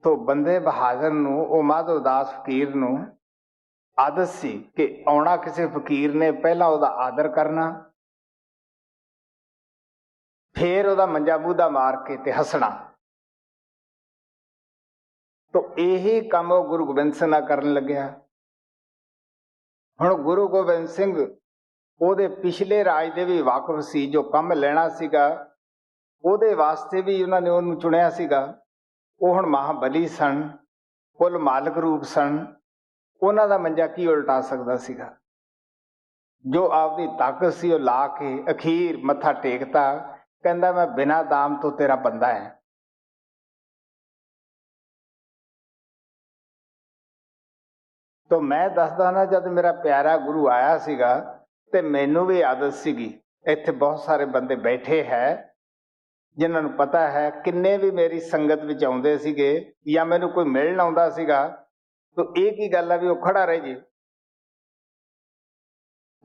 ਤੋ ਬੰਦੇ ਬਹਾਦਰ ਨੂੰ, ਉਹ ਮਾਧੋ ਦਾਸ ਫਕੀਰ ਨੂੰ ਆਦਤ ਸੀ ਕਿ ਆਉਣਾ ਕਿਸੇ ਫਕੀਰ ਨੇ ਪਹਿਲਾਂ ਉਹਦਾ ਆਦਰ ਕਰਨਾ, ਫੇਰ ਉਹਦਾ ਮੰਜਾ ਬੂਧਾ ਮਾਰ ਕੇ ਤੇ ਹੱਸਣਾ। ਤੋ ਇਹੀ ਕੰਮ ਉਹ ਗੁਰੂ ਗੋਬਿੰਦ ਸਿੰਘ ਨਾਲ ਕਰਨ ਲੱਗਿਆ। ਹੁਣ ਗੁਰੂ ਗੋਬਿੰਦ ਸਿੰਘ ਉਹਦੇ ਪਿਛਲੇ ਰਾਜ ਦੇ ਵੀ ਵਾਕਫ ਸੀ, ਜੋ ਕੰਮ ਲੈਣਾ ਸੀਗਾ ਉਹਦੇ ਵਾਸਤੇ ਵੀ ਉਹਨਾਂ ਨੇ ਉਹਨੂੰ ਚੁਣਿਆ ਸੀਗਾ। ਉਹ ਹੁਣ ਮਹਾਬਲੀ ਸਨ, ਕੁੱਲ ਮਾਲਕ ਰੂਪ ਸਨ, ਉਹਨਾਂ ਦਾ ਮੰਜਾ ਕੀ ਉਲਟਾ ਸਕਦਾ ਸੀਗਾ। ਜੋ ਆਪਦੀ ਤਾਕਤ ਸੀ ਉਹ ਲਾ ਕੇ ਅਖੀਰ ਮੱਥਾ ਟੇਕਤਾ, ਕਹਿੰਦਾ ਮੈਂ ਬਿਨਾਂ ਦਾਮ ਤੋਂ ਤੇਰਾ ਬੰਦਾ ਹੈ। ਤੋ ਮੈਂ ਦੱਸਦਾ ਨਾ, ਜਦ ਮੇਰਾ ਪਿਆਰਾ ਗੁਰੂ ਆਇਆ ਸੀਗਾ ਤੇ ਮੈਨੂੰ ਵੀ ਆਦਤ ਸੀਗੀ, ਇੱਥੇ ਬਹੁਤ ਸਾਰੇ ਬੰਦੇ ਬੈਠੇ ਹੈ ਜਿਨ੍ਹਾਂ ਨੂੰ ਪਤਾ ਹੈ, ਕਿੰਨੇ ਵੀ ਮੇਰੀ ਸੰਗਤ ਵਿੱਚ ਆਉਂਦੇ ਸੀਗੇ ਜਾਂ ਮੈਨੂੰ ਕੋਈ ਮਿਲਣ ਆਉਂਦਾ ਸੀਗਾ ਤਾਂ ਇਹ ਕੀ ਗੱਲ ਹੈ ਵੀ ਉਹ ਖੜਾ ਰਹੇ ਜੀ,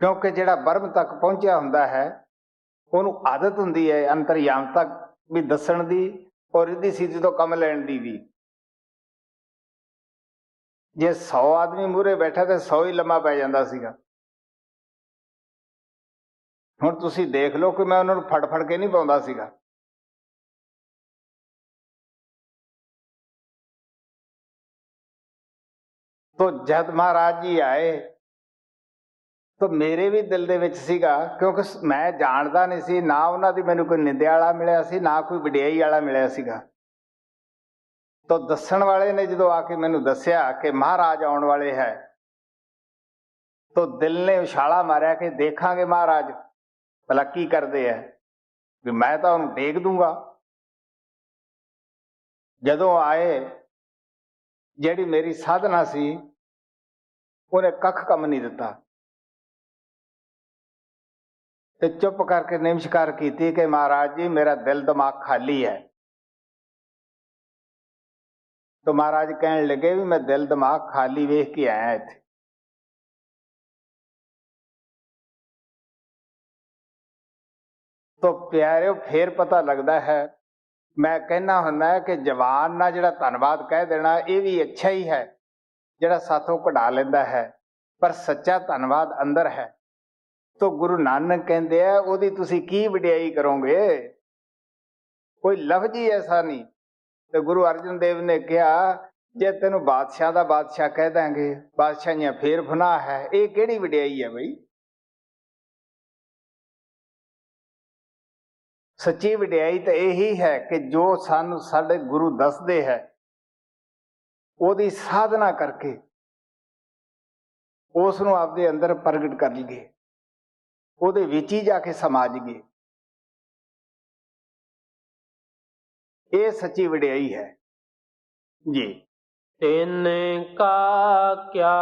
ਕਿਉਂਕਿ ਜਿਹੜਾ ਬਰਮ ਤੱਕ ਪਹੁੰਚਿਆ ਹੁੰਦਾ ਹੈ ਉਹਨੂੰ ਆਦਤ ਹੁੰਦੀ ਹੈ ਅੰਤਰਯਾਮ ਤੱਕ ਵੀ ਦੱਸਣ ਦੀ ਔਰ ਇਹਦੀ ਸਿੱਧੀ ਤੋਂ ਕੰਮ ਲੈਣ ਦੀ ਵੀ। ਜੇ 100 ਆਦਮੀ ਮੂਹਰੇ ਬੈਠਾ ਤੇ 100 ਹੀ ਲੰਮਾ ਪੈ ਜਾਂਦਾ ਸੀਗਾ। ਹੁਣ ਤੁਸੀਂ ਦੇਖ ਲਓ ਕਿ ਮੈਂ ਉਹਨਾਂ ਨੂੰ ਫੜ ਫੜ ਕੇ ਨਹੀਂ ਪਾਉਂਦਾ ਸੀਗਾ। ਤੋ ਜਦ ਮਹਾਰਾਜ ਜੀ ਆਏ ਤਾਂ ਮੇਰੇ ਵੀ ਦਿਲ ਦੇ ਵਿੱਚ ਸੀਗਾ, ਕਿਉਂਕਿ ਮੈਂ ਜਾਣਦਾ ਨਹੀਂ ਸੀ, ਨਾ ਉਹਨਾਂ ਦੀ ਮੈਨੂੰ ਕੋਈ ਨਿੰਦਿਆ ਵਾਲਾ ਮਿਲਿਆ ਸੀ, ਨਾ ਕੋਈ ਵਡਿਆਈ ਵਾਲਾ ਮਿਲਿਆ ਸੀਗਾ। ਤਾਂ ਦੱਸਣ ਵਾਲੇ ਨੇ ਜਦੋਂ ਆ ਕੇ ਮੈਨੂੰ ਦੱਸਿਆ ਕਿ ਮਹਾਰਾਜ ਆਉਣ ਵਾਲੇ ਹੈ, ਤਾਂ ਦਿਲ ਨੇ ਉਛਾਲਾ ਮਾਰਿਆ ਕਿ ਦੇਖਾਂਗੇ ਮਹਾਰਾਜ ਭਲਾ ਕੀ ਕਰਦੇ ਹੈ, ਵੀ ਮੈਂ ਤਾਂ ਉਹਨੂੰ ਦੇਖ ਦੂੰਗਾ। ਜਦੋਂ ਆਏ, ਜਿਹੜੀ ਮੇਰੀ ਸਾਧਨਾ ਸੀ ਉਹਨੇ ਕੱਖ ਕੰਮ ਨਹੀਂ ਦਿੱਤਾ ਤੇ ਚੁੱਪ ਕਰਕੇ ਨਮਸਕਾਰ ਕੀਤੀ ਕਿ ਮਹਾਰਾਜ ਜੀ ਮੇਰਾ ਦਿਲ ਦਿਮਾਗ ਖਾਲੀ ਹੈ। तो महाराज कहने लगे भी मैं दिल दिमाग खाली वेख के आया इत्थे। तो प्यारे फिर पता लगता है, मैं कहना हुंदा है कि जवान ना जिहड़ा धन्नवाद कह देना ये भी अच्छा ही है, जिहड़ा साथों कढ़ा लेंदा है, पर सच्चा धन्नवाद अंदर है। तो गुरु नानक कहते हैं ओदी तुसी की वडियाई करोगे, कोई लफ्ज ही ऐसा नहीं। तो गुरु अर्जन देव ने कहा जे तेनू बादशाह दा बादशाह कह देंगे, बादशाहियां फेर गुनाह है, ये केड़ी वडियाई है बई। सच्ची वडियाई तो यही है कि जो सानू साडे गुरु दसदे है ओदी साधना करके उस नूं आपदे अंदर प्रगट कर लईए, ओदे विच ही जाके समा जाइए, ये सच्ची वडियाई है जी। तिनका क्या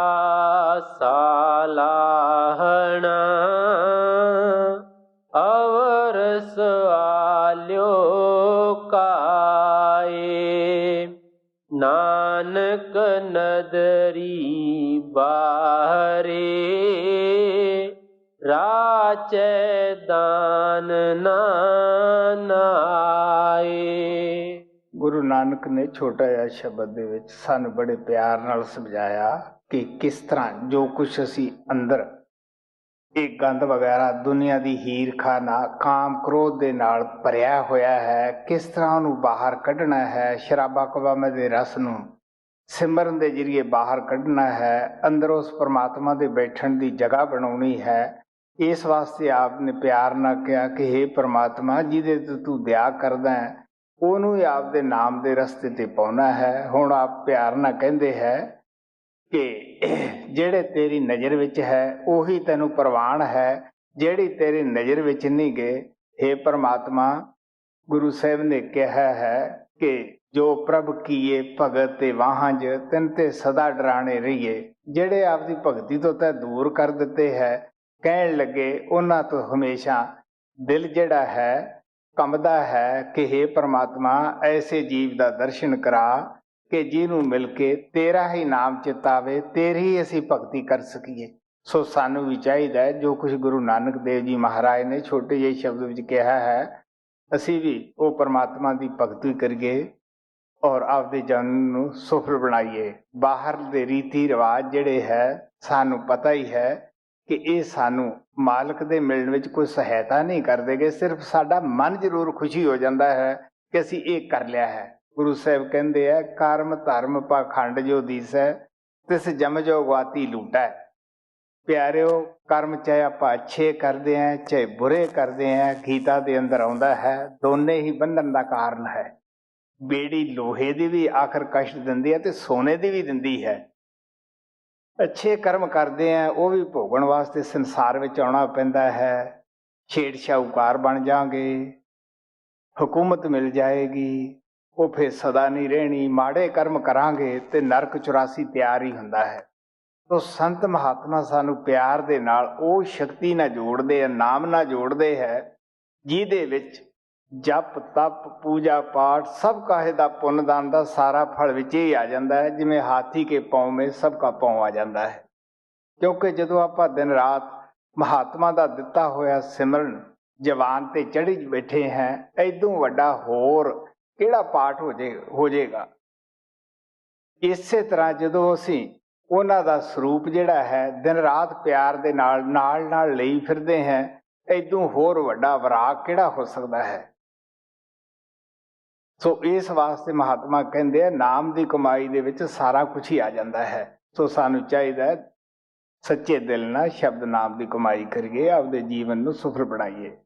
सालाहना अवर सवाल्यो काए, नानक नदरी बाहरे राचे दान नाए। गुरु नानक ने छोटा जिहा शब्द दे विच सानू बड़े प्यार नाल समझाया कि किस तरह जो कुछ असी अंदर एक गंद वगैरह दुनिया दी हीरखाना काम क्रोध दे नाल भरिया होया है, किस तरह उहनूं बाहर कढना है, शराबा कवामे दे रस नूं सिमरन दे जरिए बाहर कढना है, अंदर उस परमात्मा दे बैठण दी जगह बनाउणी है। इस वास्ते आपने प्यार नाल कहा कि हे परमात्मा जिहदे ते तू दया करदा है ਉਹਨੂੰ ਹੀ ਆਪਦੇ ਨਾਮ ਦੇ ਰਸਤੇ ਤੇ ਪਾਉਣਾ ਹੈ। ਹੁਣ ਆਪ ਪਿਆਰ ਨਾਲ ਕਹਿੰਦੇ ਹੈ ਕਿ ਜਿਹੜੇ ਤੇਰੀ ਨਜ਼ਰ ਵਿੱਚ ਹੈ ਉਹੀ ਤੈਨੂੰ ਪ੍ਰਵਾਨ ਹੈ, ਜਿਹੜੀ ਤੇਰੀ ਨਜ਼ਰ ਵਿੱਚ ਨਹੀਂ ਗਏ। हे परमात्मा गुरु ਸਾਹਿਬ ਨੇ ਕਿਹਾ ਹੈ ਕਿ ਜੋ ਪ੍ਰਭ ਕੀਏ ਭਗਤ ਤੇ ਵਾਹੰਜ ਤਿਨ ਤੇ ਸਦਾ ਡਰਾਣੇ ਰਹੀਏ। ਜਿਹੜੇ ਆਪਦੀ ਭਗਤੀ ਤੋਂ ਤਾਂ ਦੂਰ ਕਰ ਦਿੱਤੇ ਹੈ, ਕਹਿਣ ਲੱਗੇ ਉਹਨਾਂ ਤੋਂ ਹਮੇਸ਼ਾ ਦਿਲ ਜਿਹੜਾ ਹੈ कंबदा है कि हे परमात्मा ऐसे जीव का दर्शन करा कि जिन्हों मिल के तेरा ही नाम चितावे, तेरी ही असी भगती कर सकीए। सो सानू भी चाहिए जो कुछ गुरु नानक देव जी महाराज ने छोटे ਜਿਹੇ शब्द ਵਿੱਚ कहा है, असी भी वो परमात्मा की भगती करिए और आपदे जन नूं सफल बनाइए। बाहर दे रीति रिवाज ਜਿਹੜੇ है सानू पता ही है कि ये सानू मालक दे मिलण विच कोई सहायता नहीं करदे गे, सिर्फ साडा मन जरूर खुशी हो जाता है कि असी ये कर लिया है। गुरु साहब कहते हैं कर्म धर्म पाखंड जो दिसै तिस जम जो गवाती लूटा है। प्यारिओ कर्म चाहे आप अच्छे करते हैं चाहे बुरे करते हैं, गीता के अंदर आउंदा है दोने ही बंधन का कारण है। बेड़ी लोहे की भी आखिर कष्ट दिंदी है ते सोने की भी दिंदी है। ਅੱਛੇ ਕਰਮ ਕਰਦੇ ਆ ਉਹ ਵੀ ਭੋਗਣ ਵਾਸਤੇ ਸੰਸਾਰ ਵਿੱਚ ਆਉਣਾ ਪੈਂਦਾ ਹੈ। ਛੇੜ ਸ਼ਾਹੂਕਾਰ ਬਣ ਜਾਵਾਂਗੇ, ਹਕੂਮਤ ਮਿਲ ਜਾਏਗੀ, ਉਹ ਫਿਰ ਸਦਾ ਨਹੀਂ ਰਹਿਣੀ। ਮਾੜੇ ਕਰਮ ਕਰਾਂਗੇ ਤੇ ਨਰਕ 84 ਤਿਆਰ ਹੀ ਹੁੰਦਾ ਹੈ। ਤੋ ਸੰਤ ਮਹਾਤਮਾ ਸਾਨੂੰ ਪਿਆਰ ਦੇ ਨਾਲ ਉਹ ਸ਼ਕਤੀ ਨਾਲ ਜੋੜਦੇ ਆ, ਨਾਮ ਨਾਲ ਜੋੜਦੇ ਹੈ, ਜਿਹਦੇ ਵਿੱਚ ਜਪ ਤਪ ਪੂਜਾ ਪਾਠ ਸਭ ਕਾਹੇ ਦਾ ਪੁੰਨਦਾਨ ਦਾ ਸਾਰਾ ਫਲ ਵਿੱਚ ਹੀ ਆ ਜਾਂਦਾ ਹੈ। ਜਿਵੇਂ ਹਾਥੀ ਕੇ ਪਾँव में ਸਭ ਕਾ ਪਾँव ਆ ਜਾਂਦਾ ਹੈ। ਕਿਉਂਕਿ ਜਦੋਂ ਆਪਾਂ ਦਿਨ ਰਾਤ ਮਹਾਤਮਾ ਦਾ ਦਿੱਤਾ ਹੋਇਆ ਸਿਮਰਨ ਜਵਾਨ ਤੇ ਚੜ੍ਹੀ ਬੈਠੇ ਹੈ, ਐਦੋਂ ਵੱਡਾ ਹੋਰ ਕਿਹੜਾ ਪਾਠ ਹੋ ਜਾਏਗਾ। ਇਸੇ ਤਰ੍ਹਾਂ ਜਦੋਂ ਅਸੀਂ ਉਹਨਾਂ ਦਾ ਸਰੂਪ ਜਿਹੜਾ ਹੈ ਦਿਨ ਰਾਤ ਪਿਆਰ ਦੇ ਨਾਲ ਨਾਲ ਲਈ ਫਿਰਦੇ ਹੈ, ਐਦੋਂ ਹੋਰ ਵੱਡਾ ਵਿਰਾਗ ਕਿਹੜਾ ਹੋ ਸਕਦਾ ਹੈ। ਸੋ ਇਸ ਵਾਸਤੇ ਮਹਾਤਮਾ ਕਹਿੰਦੇ ਆ ਨਾਮ ਦੀ ਕਮਾਈ ਦੇ ਵਿੱਚ ਸਾਰਾ ਕੁਝ ਹੀ ਆ ਜਾਂਦਾ ਹੈ। ਸੋ ਸਾਨੂੰ ਚਾਹੀਦਾ ਹੈ ਸੱਚੇ ਦਿਲ ਨਾਲ ਸ਼ਬਦ ਨਾਮ ਦੀ ਕਮਾਈ ਕਰੀਏ, ਆਪਦੇ ਜੀਵਨ ਨੂੰ ਸਫਲ ਬਣਾਈਏ।